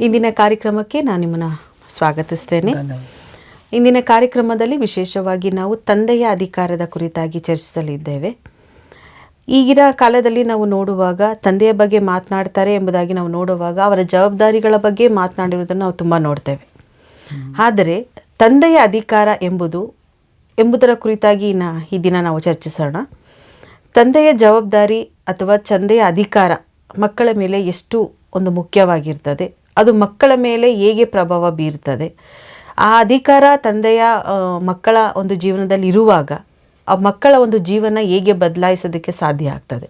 ಇಂದಿನ ಕಾರ್ಯಕ್ರಮಕ್ಕೆ ನಾನು ನಿಮ್ಮನ್ನು ಸ್ವಾಗತಿಸ್ತೇನೆ. ಇಂದಿನ ಕಾರ್ಯಕ್ರಮದಲ್ಲಿ ವಿಶೇಷವಾಗಿ ನಾವು ತಂದೆಯ ಅಧಿಕಾರದ ಕುರಿತಾಗಿ ಚರ್ಚಿಸಲಿದ್ದೇವೆ. ಈಗಿನ ಕಾಲದಲ್ಲಿ ನಾವು ನೋಡುವಾಗ ತಂದೆಯ ಬಗ್ಗೆ ಮಾತನಾಡ್ತಾರೆ ಎಂಬುದಾಗಿ ನಾವು ನೋಡುವಾಗ ಅವರ ಜವಾಬ್ದಾರಿಗಳ ಬಗ್ಗೆ ಮಾತನಾಡಿರುವುದನ್ನು ನಾವು ತುಂಬ ನೋಡ್ತೇವೆ. ಆದರೆ ತಂದೆಯ ಅಧಿಕಾರ ಎಂಬುದರ ಕುರಿತಾಗಿ ಈ ದಿನ ನಾವು ಚರ್ಚಿಸೋಣ. ತಂದೆಯ ಜವಾಬ್ದಾರಿ ಅಥವಾ ತಂದೆಯ ಅಧಿಕಾರ ಮಕ್ಕಳ ಮೇಲೆ ಎಷ್ಟು ಒಂದು ಮುಖ್ಯವಾಗಿರ್ತದೆ, ಅದು ಮಕ್ಕಳ ಮೇಲೆ ಹೇಗೆ ಪ್ರಭಾವ ಬೀರ್ತದೆ, ಆ ಅಧಿಕಾರ ತಂದೆಯ ಮಕ್ಕಳ ಒಂದು ಜೀವನದಲ್ಲಿ ಇರುವಾಗ ಆ ಮಕ್ಕಳ ಒಂದು ಜೀವನ ಹೇಗೆ ಬದಲಾಯಿಸೋದಕ್ಕೆ ಸಾಧ್ಯ ಆಗ್ತದೆ,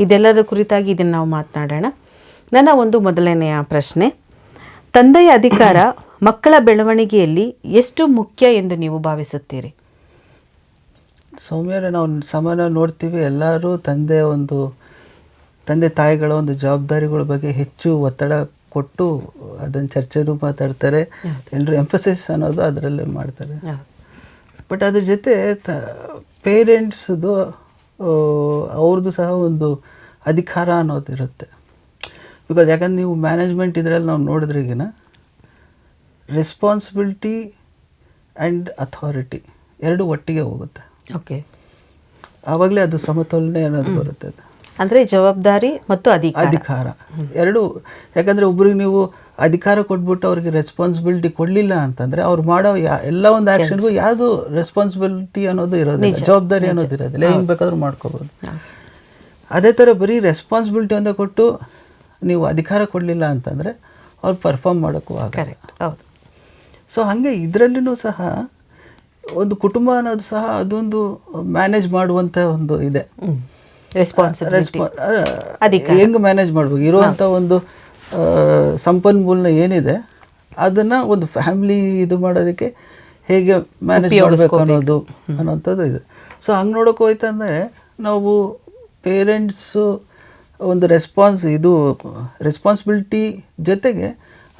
ಇದೆಲ್ಲದರ ಕುರಿತಾಗಿ ಇದನ್ನು ನಾವು ಮಾತನಾಡೋಣ. ನನ್ನ ಒಂದು ಮೊದಲನೆಯ ಪ್ರಶ್ನೆ, ತಂದೆಯ ಅಧಿಕಾರ ಮಕ್ಕಳ ಬೆಳವಣಿಗೆಯಲ್ಲಿ ಎಷ್ಟು ಮುಖ್ಯ ಎಂದು ನೀವು ಭಾವಿಸುತ್ತೀರಿ? ಸೌಮ್ಯರೇ, ನಾವು ಸಾಮಾನ್ಯ ನೋಡ್ತೀವಿ, ಎಲ್ಲರೂ ತಂದೆ ತಾಯಿಗಳ ಒಂದು ಜವಾಬ್ದಾರಿಗಳ ಬಗ್ಗೆ ಹೆಚ್ಚು ಒತ್ತಡ ಕೊಟ್ಟು ಅದನ್ನು ಚರ್ಚೆನೂ ಮಾತಾಡ್ತಾರೆ. ಎಲ್ಲರೂ ಎಂಫಸಿಸ್ ಅನ್ನೋದು ಅದರಲ್ಲೇ ಮಾಡ್ತಾರೆ. ಬಟ್ ಅದ್ರ ಜೊತೆ ಪೇರೆಂಟ್ಸ್ದು ಅವ್ರದ್ದು ಸಹ ಒಂದು ಅಧಿಕಾರ ಅನ್ನೋದು ಇರುತ್ತೆ. ಬಿಕಾಸ್ ಯಾಕಂದ್ರೆ ನೀವು ಮ್ಯಾನೇಜ್ಮೆಂಟ್ ಇದರಲ್ಲಿ ನಾವು ನೋಡಿದ್ರಿಗಿನ ರೆಸ್ಪಾನ್ಸಿಬಿಲಿಟಿ ಆ್ಯಂಡ್ ಅಥಾರಿಟಿ ಎರಡು ಒಟ್ಟಿಗೆ ಹೋಗುತ್ತೆ. ಓಕೆ, ಆವಾಗಲೇ ಅದು ಸಮತೋಲನೆ ಅನ್ನೋದು ಬರುತ್ತೆ. ಅದು ಅಂದರೆ ಜವಾಬ್ದಾರಿ ಮತ್ತು ಅಧಿಕಾರ ಎರಡು. ಯಾಕಂದರೆ ಒಬ್ರಿಗೆ ನೀವು ಅಧಿಕಾರ ಕೊಟ್ಬಿಟ್ಟು ಅವ್ರಿಗೆ ರೆಸ್ಪಾನ್ಸಿಬಿಲಿಟಿ ಕೊಡಲಿಲ್ಲ ಅಂತಂದರೆ ಅವ್ರು ಮಾಡೋ ಎಲ್ಲ ಒಂದು ಆ್ಯಕ್ಷನ್ಗೂ ಯಾವುದು ರೆಸ್ಪಾನ್ಸಿಬಿಲಿಟಿ ಅನ್ನೋದು ಇರೋದಿಲ್ಲ, ಜವಾಬ್ದಾರಿ ಅನ್ನೋದು ಇರೋದಿಲ್ಲ. ಏನು ಬೇಕಾದ್ರೂ ಮಾಡ್ಕೋಬೋದು. ಅದೇ ಥರ ಬರೀ ರೆಸ್ಪಾನ್ಸಿಬಿಲಿಟಿ ಅಂತ ಕೊಟ್ಟು ನೀವು ಅಧಿಕಾರ ಕೊಡಲಿಲ್ಲ ಅಂತಂದರೆ ಅವ್ರು ಪರ್ಫಾರ್ಮ್ ಮಾಡೋಕ್ಕೂ ಆಗಲ್ಲ. ಸೊ ಹಾಗೆ ಇದರಲ್ಲಿನೂ ಸಹ ಒಂದು ಕುಟುಂಬ ಅನ್ನೋದು ಸಹ ಅದೊಂದು ಮ್ಯಾನೇಜ್ ಮಾಡುವಂಥ ಒಂದು ಇದೆ. ಹೆಂಗೆ ಮ್ಯಾನೇಜ್ ಮಾಡ್ಬೇಕು, ಇರುವಂಥ ಒಂದು ಸಂಪನ್ಮೂಲನ ಏನಿದೆ ಅದನ್ನು ಒಂದು ಫ್ಯಾಮಿಲಿ ಇದು ಮಾಡೋದಕ್ಕೆ ಹೇಗೆ ಮ್ಯಾನೇಜ್ ಮಾಡಬೇಕು ಅನ್ನೋಂಥದ್ದು ಇದೆ. ಸೊ ಹಂಗೆ ನೋಡೋಕೆ ಹೋಯ್ತಂದರೆ ನಾವು ಪೇರೆಂಟ್ಸು ಒಂದು ರೆಸ್ಪಾನ್ಸಿಬಿಲಿಟಿ ಜೊತೆಗೆ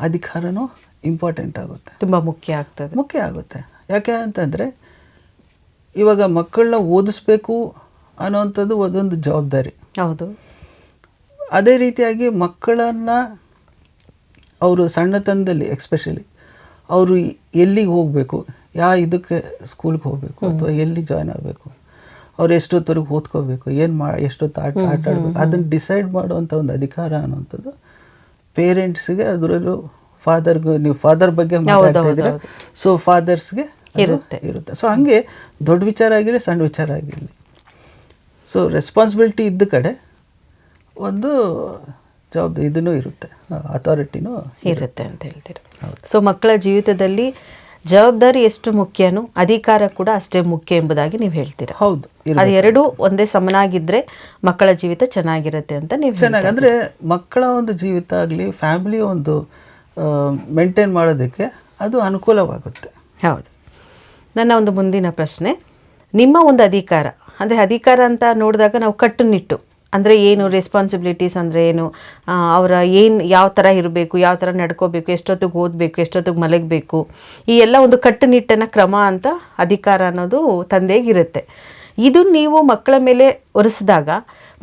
ಅಧಿಕಾರನೂ ಇಂಪಾರ್ಟೆಂಟ್ ಆಗುತ್ತೆ, ತುಂಬ ಮುಖ್ಯ ಆಗುತ್ತೆ. ಯಾಕೆ ಅಂತಂದರೆ ಇವಾಗ ಮಕ್ಕಳನ್ನ ಓದಿಸ್ಬೇಕು ಅನ್ನೋವಂಥದ್ದು ಅದೊಂದು ಜವಾಬ್ದಾರಿ. ಹೌದು. ಅದೇ ರೀತಿಯಾಗಿ ಮಕ್ಕಳನ್ನು ಅವರು ಸಣ್ಣತನದಲ್ಲಿ ಎಕ್ಸ್ಪೆಷಲಿ ಅವರು ಎಲ್ಲಿಗೆ ಹೋಗಬೇಕು, ಇದಕ್ಕೆ ಸ್ಕೂಲ್ಗೆ ಹೋಗಬೇಕು ಅಥವಾ ಎಲ್ಲಿ ಜಾಯ್ನ್ ಆಗಬೇಕು, ಅವ್ರು ಎಷ್ಟೊತ್ತವರೆಗೆ ಓದ್ಕೋಬೇಕು, ಎಷ್ಟೊತ್ತು ಆಟ ಆಡಬೇಕು, ಅದನ್ನು ಡಿಸೈಡ್ ಮಾಡುವಂಥ ಒಂದು ಅಧಿಕಾರ ಅನ್ನೋವಂಥದ್ದು ಪೇರೆಂಟ್ಸ್ಗೆ, ಅದರಲ್ಲೂ ನೀವು ಫಾದರ್ ಬಗ್ಗೆ ಮಾತಾಡ್ತಾ ಇದ್ದೀರಾ, ಸೊ ಫಾದರ್ಸ್ಗೆ ಇರುತ್ತೆ. ಸೊ ಹಾಗೆ ದೊಡ್ಡ ವಿಚಾರ ಆಗಿರಲಿ ಸಣ್ಣ ವಿಚಾರ ಆಗಿರಲಿ, ಸೊ ರೆಸ್ಪಾನ್ಸಿಬಿಲಿಟಿ ಇದ್ದ ಕಡೆ ಒಂದು ಜವಾಬ್ದಾರಿ ಇದೂ ಇರುತ್ತೆ, ಅಥಾರಿಟಿನೂ ಇರುತ್ತೆ ಅಂತ ಹೇಳ್ತೀರಾ. ಸೊ ಮಕ್ಕಳ ಜೀವಿತದಲ್ಲಿ ಜವಾಬ್ದಾರಿ ಎಷ್ಟು ಮುಖ್ಯನೋ ಅಧಿಕಾರ ಕೂಡ ಅಷ್ಟೇ ಮುಖ್ಯ ಎಂಬುದಾಗಿ ನೀವು ಹೇಳ್ತೀರಾ. ಹೌದು, ಅದು ಎರಡೂ ಒಂದೇ ಸಮನಾಗಿದ್ದರೆ ಮಕ್ಕಳ ಜೀವಿತ ಚೆನ್ನಾಗಿರುತ್ತೆ ಅಂತ ನೀವು ಚೆನ್ನಾಗಿ. ಅಂದರೆ ಮಕ್ಕಳ ಒಂದು ಜೀವಿತ ಆಗಲಿ ಫ್ಯಾಮಿಲಿ ಒಂದು ಮೇಂಟೈನ್ ಮಾಡೋದಕ್ಕೆ ಅದು ಅನುಕೂಲವಾಗುತ್ತೆ. ಹೌದು. ನನ್ನ ಒಂದು ಮುಂದಿನ ಪ್ರಶ್ನೆ, ನಿಮ್ಮ ಒಂದು ಅಧಿಕಾರ ಅಂತ ನೋಡಿದಾಗ ನಾವು ಕಟ್ಟುನಿಟ್ಟು ಅಂದರೆ ಏನು, ರೆಸ್ಪಾನ್ಸಿಬಿಲಿಟೀಸ್ ಅಂದರೆ ಏನು, ಅವರ ಯಾವ ಥರ ಇರಬೇಕು, ಯಾವ ಥರ ನಡ್ಕೋಬೇಕು, ಎಷ್ಟೊತ್ತಿಗೆ ಓದಬೇಕು, ಎಷ್ಟೊತ್ತಿಗೆ ಮಲಗಬೇಕು, ಈ ಎಲ್ಲ ಒಂದು ಕಟ್ಟುನಿಟ್ಟಿನ ಕ್ರಮ ಅಂತ ಅಧಿಕಾರ ಅನ್ನೋದು ತಂದೆಗಿರುತ್ತೆ. ಇದು ನೀವು ಮಕ್ಕಳ ಮೇಲೆ ಹೊರಿಸಿದಾಗ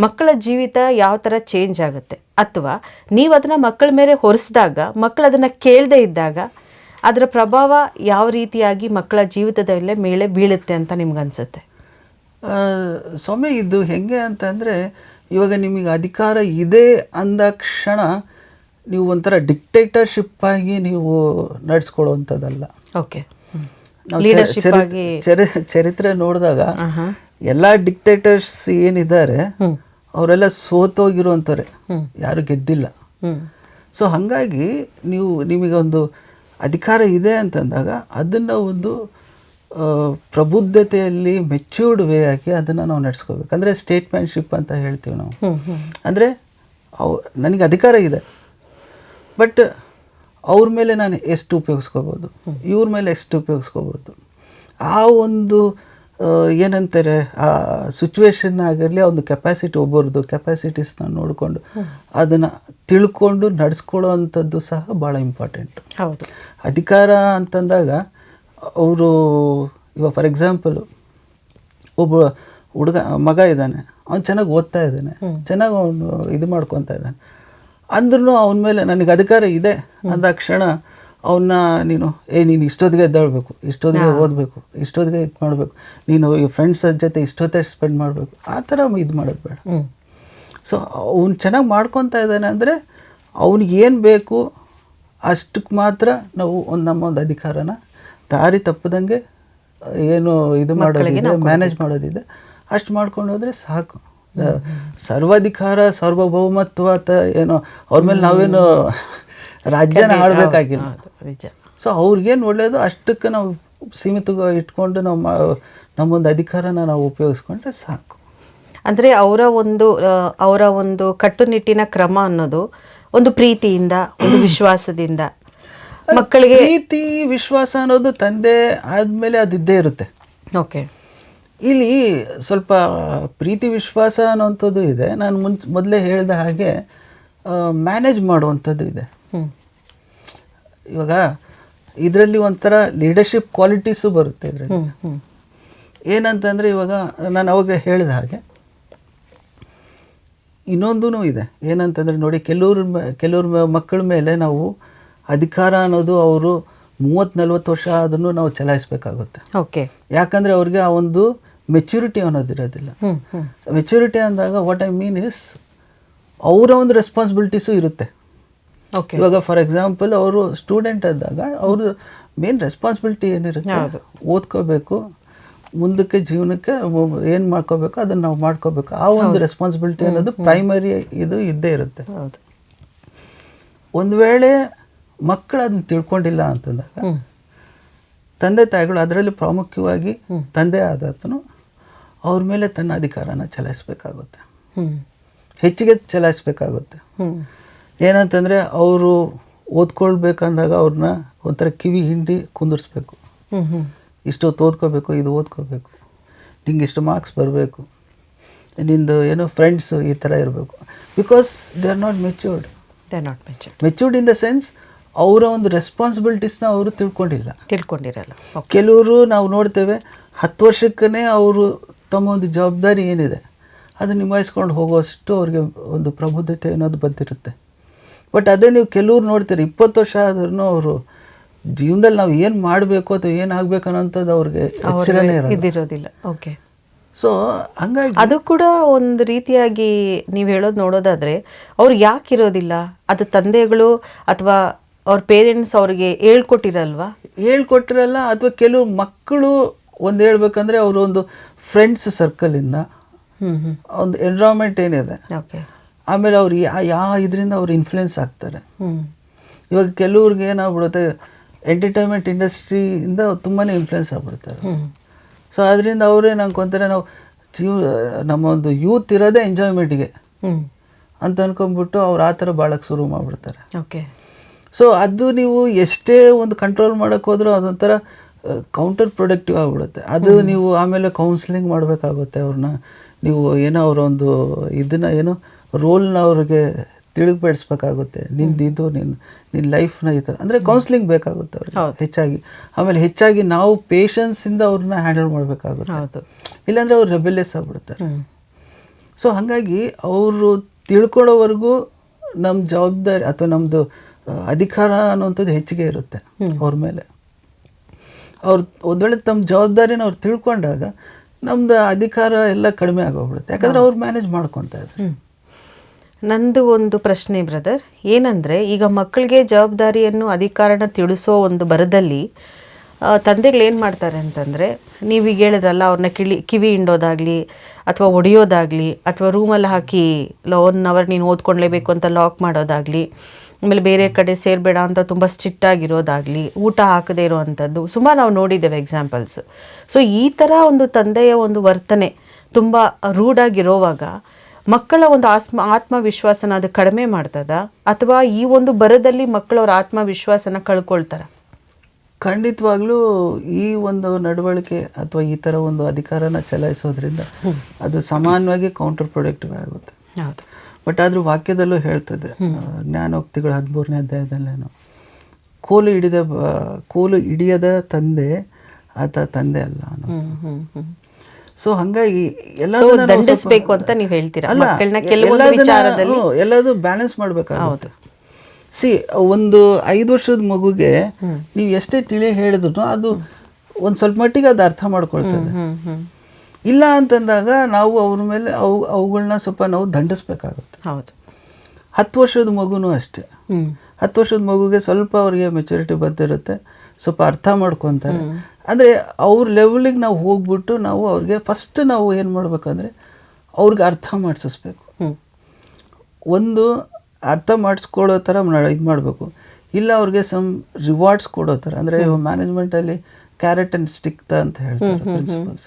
ಮಕ್ಕಳ ಜೀವಿತ ಯಾವ ಥರ ಚೇಂಜ್ ಆಗುತ್ತೆ, ಅಥವಾ ನೀವು ಅದನ್ನು ಮಕ್ಕಳ ಮೇಲೆ ಹೊರಿಸಿದಾಗ ಮಕ್ಕಳು ಅದನ್ನು ಕೇಳದೇ ಇದ್ದಾಗ ಅದರ ಪ್ರಭಾವ ಯಾವ ರೀತಿಯಾಗಿ ಮಕ್ಕಳ ಜೀವಿತದ ಮೇಲೆ ಬೀಳುತ್ತೆ ಅಂತ ನಿಮ್ಗನ್ಸುತ್ತೆ? ಸೌಮ್ಯ, ಇದು ಹೆಂಗೆ ಅಂತಂದರೆ ಇವಾಗ ನಿಮಗೆ ಅಧಿಕಾರ ಇದೆ ಅಂದ ಕ್ಷಣ ನೀವು ಒಂಥರ ಡಿಕ್ಟೇಟರ್ಶಿಪ್ ಆಗಿ ನೀವು ನಡೆಸ್ಕೊಳ್ಳುವಂಥದ್ದಲ್ಲ. ಓಕೆ. ಚರಿತ್ರೆ ನೋಡಿದಾಗ ಎಲ್ಲ ಡಿಕ್ಟೇಟರ್ಸ್ ಏನಿದ್ದಾರೆ ಅವರೆಲ್ಲ ಸೋತೋಗಿರುವಂಥವ್ರೆ, ಯಾರು ಗೆದ್ದಿಲ್ಲ. ಸೊ ಹಾಗಾಗಿ ನಿಮಗೆ ಒಂದು ಅಧಿಕಾರ ಇದೆ ಅಂತಂದಾಗ ಅದನ್ನು ಒಂದು ಪ್ರಬುದ್ಧತೆಯಲ್ಲಿ ಮೆಚ್ಯೂರ್ಡ್ ವೇ ಆಗಿ ಅದನ್ನು ನಾವು ನಡೆಸ್ಕೋಬೇಕು. ಅಂದರೆ ಸ್ಟೇಟ್ಮೆಂಟ್ಶಿಪ್ ಅಂತ ಹೇಳ್ತೀವಿ ನಾವು. ಅಂದರೆ ನನಗೆ ಅಧಿಕಾರ ಇದೆ, ಬಟ್ ಅವ್ರ ಮೇಲೆ ನಾನು ಎಷ್ಟು ಉಪಯೋಗಿಸ್ಕೋಬೋದು, ಇವ್ರ ಮೇಲೆ ಎಷ್ಟು ಉಪಯೋಗಿಸ್ಕೋಬೋದು, ಆ ಒಂದು ಏನಂತಾರೆ ಆ ಸಿಚುವೇಶನ್ ಆಗಿರಲಿ, ಆ ಒಂದು ಕೆಪಾಸಿಟಿ, ಒಬ್ಬರದ್ದು ಕೆಪಾಸಿಟೀಸ್ನ ನೋಡಿಕೊಂಡು ಅದನ್ನು ತಿಳ್ಕೊಂಡು ನಡೆಸ್ಕೊಳ್ಳೋ ಅಂಥದ್ದು ಸಹ ಭಾಳ ಇಂಪಾರ್ಟೆಂಟ್. ಹೌದು. ಅಧಿಕಾರ ಅಂತಂದಾಗ ಅವರು ಇವಾಗ ಫಾರ್ ಎಕ್ಸಾಂಪಲು ಒಬ್ಬ ಮಗ ಇದ್ದಾನೆ, ಅವ್ನು ಚೆನ್ನಾಗಿ ಓದ್ತಾ ಇದ್ದಾನೆ, ಚೆನ್ನಾಗಿ ಅವನು ಇದು ಮಾಡ್ಕೊತಾ ಇದ್ದಾನೆ, ಅಂದ್ರೂ ಅವನ ಮೇಲೆ ನನಗೆ ಅಧಿಕಾರ ಇದೆ ಅಂದಾಕ್ಷಣ ಅವನ್ನ ನೀನು ಇಷ್ಟೊತ್ತಿಗೆ ಎದ್ದೇಳಬೇಕು, ಇಷ್ಟೊತ್ತಿಗೆ ಓದಬೇಕು, ಇಷ್ಟೊತ್ತಿಗೆ ಇದು ಮಾಡಬೇಕು, ನೀನು ಈ ಫ್ರೆಂಡ್ಸ್ ಜೊತೆ ಇಷ್ಟೊತ್ತೇ ಸ್ಪೆಂಡ್ ಮಾಡಬೇಕು, ಆ ಥರ ಇದು ಮಾಡೋದು ಬೇಡ. ಸೊ ಅವ್ನು ಚೆನ್ನಾಗಿ ಮಾಡ್ಕೊತಾ ಇದ್ದಾನೆ ಅಂದರೆ ಅವ್ನಿಗೆ ಏನು ಬೇಕು ಅಷ್ಟಕ್ಕೆ ಮಾತ್ರ ನಾವು ನಮ್ಮ ಒಂದು ಅಧಿಕಾರನ ದಾರಿ ತಪ್ಪದಂಗೆ ಏನು ಇದು ಮಾಡೋದಿದೆ, ಮ್ಯಾನೇಜ್ ಮಾಡೋದಿದೆ ಅಷ್ಟು ಮಾಡ್ಕೊಂಡು ಹೋದರೆ ಸಾಕು. ಸರ್ವಾಧಿಕಾರ ಸಾರ್ವಭೌಮತ್ವ ಏನೋ ಅವ್ರ ಮೇಲೆ ನಾವೇನು ರಾಜ್ಯನ ಆಡಬೇಕಾಗಿಲ್ಲ. ಸೊ ಅವ್ರಿಗೇನು ಒಳ್ಳೆಯದು ಅಷ್ಟಕ್ಕೆ ನಾವು ಸೀಮಿತ ಇಟ್ಕೊಂಡು ನಾವು ನಮ್ಮೊಂದು ಅಧಿಕಾರನ ನಾವು ಉಪಯೋಗಿಸ್ಕೊಂಡ್ರೆ ಸಾಕು. ಅಂದರೆ ಅವರ ಒಂದು ಕಟ್ಟುನಿಟ್ಟಿನ ಕ್ರಮ ಅನ್ನೋದು ಒಂದು ಪ್ರೀತಿಯಿಂದ, ಒಂದು ವಿಶ್ವಾಸದಿಂದ ಮಕ್ಕಳಿಗೆ. ಪ್ರೀತಿ ವಿಶ್ವಾಸ ಅನ್ನೋದು ತಂದೆ ಆದಮೇಲೆ ಅದು ಇದ್ದೇ ಇರುತ್ತೆ. ಓಕೆ, ಇಲ್ಲಿ ಸ್ವಲ್ಪ ಪ್ರೀತಿ ವಿಶ್ವಾಸ ಅನ್ನೋವಂಥದ್ದು ಇದೆ. ನಾನು ಮೊದಲೇ ಹೇಳಿದ ಹಾಗೆ ಮ್ಯಾನೇಜ್ ಮಾಡುವಂಥದ್ದು ಇದೆ. ಇವಾಗ ಇದರಲ್ಲಿ ಒಂಥರ ಲೀಡರ್ಶಿಪ್ ಕ್ವಾಲಿಟೀಸು ಬರುತ್ತೆ ಇದರಲ್ಲಿ. ಏನಂತಂದರೆ ಇವಾಗ ನಾನು ಅವಾಗ ಹೇಳಿದ ಹಾಗೆ ಇನ್ನೊಂದೂ ಇದೆ. ಏನಂತಂದರೆ ನೋಡಿ, ಕೆಲವ್ರ ಮಕ್ಕಳ ಮೇಲೆ ನಾವು ಅಧಿಕಾರ ಅನ್ನೋದು ಅವರು 30-40 ವರ್ಷ ಅದನ್ನು ನಾವು ಚಲಾಯಿಸಬೇಕಾಗುತ್ತೆ. ಓಕೆ, ಯಾಕಂದರೆ ಅವ್ರಿಗೆ ಆ ಒಂದು ಮೆಚ್ಯೂರಿಟಿ ಅನ್ನೋದಿರೋದಿಲ್ಲ. ಮೆಚ್ಯೂರಿಟಿ ಅಂದಾಗ ವಾಟ್ ಐ ಮೀನ್ ಇಸ್ ಅವರ ಒಂದು ರೆಸ್ಪಾನ್ಸಿಬಿಲಿಟೀಸು ಇರುತ್ತೆ. ಇವಾಗ ಫಾರ್ ಎಕ್ಸಾಂಪಲ್ ಅವರು ಸ್ಟೂಡೆಂಟ್ ಆದಾಗ ಅವ್ರ ಮೇನ್ ರೆಸ್ಪಾನ್ಸಿಬಿಲಿಟಿ ಏನಿರುತ್ತೆ, ಓದ್ಕೋಬೇಕು, ಮುಂದಕ್ಕೆ ಜೀವನಕ್ಕೆ ಏನು ಮಾಡ್ಕೋಬೇಕು ಅದನ್ನು ನಾವು ಮಾಡ್ಕೋಬೇಕು. ಆ ಒಂದು ರೆಸ್ಪಾನ್ಸಿಬಿಲಿಟಿ ಅನ್ನೋದು ಪ್ರೈಮರಿ ಇದು ಇದ್ದೇ ಇರುತ್ತೆ. ಒಂದು ವೇಳೆ ಮಕ್ಕಳು ಅದನ್ನ ತಿಳ್ಕೊಂಡಿಲ್ಲ ಅಂತಂದಾಗ ತಂದೆ ತಾಯಿಗಳು, ಅದರಲ್ಲಿ ಪ್ರಾಮುಖ್ಯವಾಗಿ ತಂದೆ ಆದತನು ಅವ್ರ ಮೇಲೆ ತನ್ನ ಅಧಿಕಾರನ ಚಲಾಯಿಸಬೇಕಾಗುತ್ತೆ, ಹೆಚ್ಚಿಗೆ ಚಲಾಯಿಸಬೇಕಾಗುತ್ತೆ. ಏನಂತಂದರೆ ಅವರು ಓದ್ಕೊಳ್ಬೇಕಂದಾಗ ಅವ್ರನ್ನ ಒಂಥರ ಕಿವಿ ಹಿಂಡಿ ಕುಂದಿರ್ಸ್ಬೇಕು. ಇಷ್ಟೊತ್ತು ಓದ್ಕೋಬೇಕು, ಇದು ಓದ್ಕೋಬೇಕು, ನಿಂಗೆ ಇಷ್ಟು ಮಾರ್ಕ್ಸ್ ಬರಬೇಕು, ನಿಂದು ಏನೋ ಫ್ರೆಂಡ್ಸು ಈ ಥರ ಇರಬೇಕು. Because they are not matured. Matured in the sense ಅವರ ಒಂದು ರೆಸ್ಪಾನ್ಸಿಬಿಲಿಟೀಸ್ನ ಅವರು ತಿಳ್ಕೊಂಡಿರಲ್ಲ. ಕೆಲವರು ನಾವು ನೋಡ್ತೇವೆ 10 ವರ್ಷಕ್ಕೇ ಅವರು ತಮ್ಮ ಒಂದು ಜವಾಬ್ದಾರಿ ಏನಿದೆ ಅದು ನಿಭಾಯಿಸ್ಕೊಂಡು ಹೋಗೋಷ್ಟು ಅವ್ರಿಗೆ ಒಂದು ಪ್ರಬುದ್ಧತೆ ಅನ್ನೋದು ಬಂದಿರುತ್ತೆ. ಬಟ್ ಅದೇ ನೀವು ಕೆಲವ್ರು ನೋಡ್ತೀರಿ 20 ವರ್ಷ ಆದ್ರೂ ಅವರು ಜೀವನದಲ್ಲಿ ನಾವು ಏನು ಮಾಡಬೇಕು ಅಥವಾ ಏನಾಗಬೇಕು ಅನ್ನೋಂಥದ್ದು ಅವ್ರಿಗೆ ಎಚ್ಚರನೇ ಇದಿರೋದಿಲ್ಲ. ಓಕೆ, ಸೊ ಹಂಗಾಗಿ ಅದು ಕೂಡ ಒಂದು ರೀತಿಯಾಗಿ ನೀವು ಹೇಳೋದು ನೋಡೋದಾದರೆ ಅವ್ರು ಯಾಕೆ ಇರೋದಿಲ್ಲ, ಅದು ತಂದೆಗಳು ಅಥವಾ ಅವ್ರ ಪೇರೆಂಟ್ಸ್ ಅವ್ರಿಗೆ ಹೇಳ್ಕೊಟ್ಟಿರಲ್ಲ ಅಥವಾ ಕೆಲವು ಮಕ್ಕಳು ಒಂದು ಹೇಳ್ಬೇಕಂದ್ರೆ ಅವರು ಒಂದು ಫ್ರೆಂಡ್ಸ್ ಸರ್ಕಲಿಂದ ಒಂದು ಎನ್ವಿರಾನ್ಮೆಂಟ್ ಏನಿದೆ, ಆಮೇಲೆ ಅವ್ರು ಇದರಿಂದ ಅವ್ರು ಇನ್ಫ್ಲುಯೆನ್ಸ್ ಆಗ್ತಾರೆ. ಇವಾಗ ಕೆಲವ್ರಿಗೆ ಏನಾಗ್ಬಿಡುತ್ತೆ, ಎಂಟರ್ಟೈನ್ಮೆಂಟ್ ಇಂಡಸ್ಟ್ರಿಯಿಂದ ತುಂಬಾ ಇನ್ಫ್ಲುಯೆನ್ಸ್ ಆಗ್ಬಿಡ್ತಾರೆ. ಸೊ ಅದರಿಂದ ಅವ್ರೇನು ಅನ್ಕೊತಾರೆ, ನಾವು ನಮ್ಮ ಒಂದು ಯೂತ್ ಇರೋದೇ ಎಂಜಾಯ್ಮೆಂಟ್ಗೆ ಅಂತ ಅನ್ಕೊಂಡ್ಬಿಟ್ಟು ಅವ್ರು ಆ ಥರ ಬಾಳಕ್ಕೆ ಶುರು ಮಾಡಿಬಿಡ್ತಾರೆ. ಓಕೆ, ಸೊ ಅದು ನೀವು ಎಷ್ಟೇ ಒಂದು ಕಂಟ್ರೋಲ್ ಮಾಡೋಕ್ಕೆ ಹೋದ್ರೂ ಅದೊಂಥರ ಕೌಂಟರ್ ಪ್ರೊಡಕ್ಟಿವ್ ಆಗಿಬಿಡುತ್ತೆ. ಅದು ನೀವು ಆಮೇಲೆ ಕೌನ್ಸಿಲಿಂಗ್ ಮಾಡಬೇಕಾಗುತ್ತೆ ಅವ್ರನ್ನ. ನೀವು ಏನೋ ಅವರ ಒಂದು ಇದನ್ನು ಏನೋ ರೋಲ್ನ ಅವ್ರಿಗೆ ತಿಳಿಪಡಿಸ್ಬೇಕಾಗುತ್ತೆ. ನಿಂದು ನಿನ್ನ ಲೈಫ್ನ ಈ ಥರ ಅಂದರೆ ಕೌನ್ಸಿಲಿಂಗ್ ಬೇಕಾಗುತ್ತೆ ಅವ್ರಿಗೆ ಹೆಚ್ಚಾಗಿ. ಆಮೇಲೆ ಹೆಚ್ಚಾಗಿ ನಾವು ಪೇಷನ್ಸಿಂದ ಅವ್ರನ್ನ ಹ್ಯಾಂಡಲ್ ಮಾಡಬೇಕಾಗುತ್ತೆ, ಇಲ್ಲಾಂದರೆ ಅವ್ರು ರೆಬೆಲಿಯಸ್ ಆಗಿಬಿಡ್ತಾರೆ. ಸೊ ಹಾಗಾಗಿ ಅವರು ತಿಳ್ಕೊಳ್ಳೋವರೆಗೂ ನಮ್ಮ ಜವಾಬ್ದಾರಿ ಅಥವಾ ನಮ್ಮದು ಅಧಿಕಾರ ಅನ್ನುವಂಥದ್ದು ಹೆಚ್ಚಿಗೆ ಇರುತ್ತೆ ಅವ್ರ ಮೇಲೆ. ಅವ್ರು ಒಂದು ವೇಳೆ ತಮ್ಮ ಜವಾಬ್ದಾರಿನ ಅವ್ರು ತಿಳ್ಕೊಂಡಾಗ ನಮ್ಮದು ಅಧಿಕಾರ ಎಲ್ಲ ಕಡಿಮೆ ಆಗೋಗ್ಬಿಡುತ್ತೆ, ಯಾಕಂದರೆ ಅವ್ರು ಮ್ಯಾನೇಜ್ ಮಾಡ್ಕೊತಾ ಇದ್ದಾರೆ. ನಂದು ಒಂದು ಪ್ರಶ್ನೆ ಬ್ರದರ್, ಏನಂದರೆ ಈಗ ಮಕ್ಕಳಿಗೆ ಜವಾಬ್ದಾರಿಯನ್ನು ಅಧಿಕಾರನ ತಿಳಿಸೋ ಒಂದು ಬರದಲ್ಲಿ ತಂದೆಗಳು ಏನು ಮಾಡ್ತಾರೆ ಅಂತಂದರೆ, ನೀವೀಗ ಹೇಳಿದ್ರಲ್ಲ ಅವ್ರನ್ನ ಕಿವಿ ಹಿಂಡೋದಾಗಲಿ ಅಥವಾ ಹೊಡೆಯೋದಾಗಲಿ ಅಥವಾ ರೂಮಲ್ಲಿ ಹಾಕಿ 1 hour ನೀನು ಓದ್ಕೊಳ್ಳೇಬೇಕು ಅಂತ ಲಾಕ್ ಮಾಡೋದಾಗಲಿ, ಆಮೇಲೆ ಬೇರೆ ಕಡೆ ಸೇರಬೇಡ ಅಂತ ತುಂಬ ಸ್ಟ್ರಿಕ್ಟ್ ಆಗಿರೋದಾಗಲಿ, ಊಟ ಹಾಕದೇ ಇರೋವಂಥದ್ದು ಸುಮಾರು ನಾವು ನೋಡಿದ್ದೇವೆ ಎಕ್ಸಾಂಪಲ್ಸ್. ಸೊ ಈ ಥರ ಒಂದು ತಂದೆಯ ಒಂದು ವರ್ತನೆ ತುಂಬ ರೂಢಾಗಿರೋವಾಗ ಮಕ್ಕಳ ಒಂದು ಆತ್ಮವಿಶ್ವಾಸನ ಅದು ಕಡಿಮೆ ಮಾಡ್ತದ ಅಥವಾ ಈ ಒಂದು ಬರದಲ್ಲಿ ಮಕ್ಕಳು ಅವ್ರ ಆತ್ಮವಿಶ್ವಾಸನ ಕಳ್ಕೊಳ್ತಾರ? ಖಂಡಿತವಾಗ್ಲೂ ಈ ಒಂದು ನಡವಳಿಕೆ ಅಥವಾ ಈ ಥರ ಒಂದು ಅಧಿಕಾರನ ಚಲಾಯಿಸೋದ್ರಿಂದ ಅದು ಸಾಮಾನ್ಯವಾಗಿ ಕೌಂಟರ್ ಪ್ರೊಡಕ್ಟಿವ್ ಆಗುತ್ತೆ. ಹೌದು, ಬಟ್ ಆದರೂ ವಾಕ್ಯದಲ್ಲೂ ಹೇಳ್ತದೆ, ಜ್ಞಾನೋಕ್ತಿಗಳು 13ನೇ ಅಧ್ಯಾಯದಲ್ಲೇನೋ, ಕೋಲು ಹಿಡಿಯದ ತಂದೆ ಆತ ತಂದೆ ಅಲ್ಲ ಅನ್ನೋದು. ಸೊ ಹಂಗಾಗಿ ದಂಡಿಸ್ಬೇಕು ಅಂತ ನೀವು ಹೇಳ್ತೀರಾ ಮಕ್ಕಳನ್ನ ಕೆಲವೊಂದು ವಿಚಾರದಲ್ಲಿ ಎಲ್ಲದೂ ಬ್ಯಾಲೆನ್ಸ್ ಮಾಡಬೇಕಾಗುತ್ತೆ. ಒಂದು 5 ವರ್ಷದ ಮಗುಗೆ ನೀವು ಎಷ್ಟೇ ತಿಳಿ ಹೇಳಿದ್ರು ಅದು ಒಂದು ಸ್ವಲ್ಪ ಮಟ್ಟಿಗೆ ಅದು ಅರ್ಥ ಮಾಡ್ಕೊಳ್ತದೆ. ಇಲ್ಲ ಅಂತಂದಾಗ ನಾವು ಅವ್ರ ಮೇಲೆ ಅವುಗಳನ್ನ ಸ್ವಲ್ಪ ನಾವು ದಂಡಿಸ್ಬೇಕಾಗುತ್ತೆ. ಹೌದು. 10 ವರ್ಷದ ಮಗುನೂ ಅಷ್ಟೇ. 10 ವರ್ಷದ ಮಗುಗೆ ಸ್ವಲ್ಪ ಅವ್ರಿಗೆ ಮೆಚುರಿಟಿ ಬಂದಿರುತ್ತೆ, ಸ್ವಲ್ಪ ಅರ್ಥ ಮಾಡ್ಕೊತಾರೆ. ಅಂದರೆ ಅವ್ರ ಲೆವೆಲಿಗೆ ನಾವು ಹೋಗ್ಬಿಟ್ಟು ನಾವು ಅವ್ರಿಗೆ ಫಸ್ಟ್ ನಾವು ಏನು ಮಾಡಬೇಕಂದ್ರೆ ಅವ್ರಿಗೆ ಅರ್ಥ ಮಾಡಿಸ್ಬೇಕು. ಒಂದು ಅರ್ಥ ಮಾಡಿಸ್ಕೊಳ್ಳೋ ಥರ ಇದು ಮಾಡಬೇಕು. ಇಲ್ಲ ಅವ್ರಿಗೆ ರಿವಾರ್ಡ್ಸ್ ಕೊಡೋ ಥರ. ಅಂದರೆ ಮ್ಯಾನೇಜ್ಮೆಂಟಲ್ಲಿ ಕ್ಯಾರೆಟ್ ಆ್ಯಂಡ್ ಸ್ಟಿಕ್ ಅಂತ ಹೇಳ್ತಾರೆ ಪ್ರಿನ್ಸಿಪಲ್ಸ್.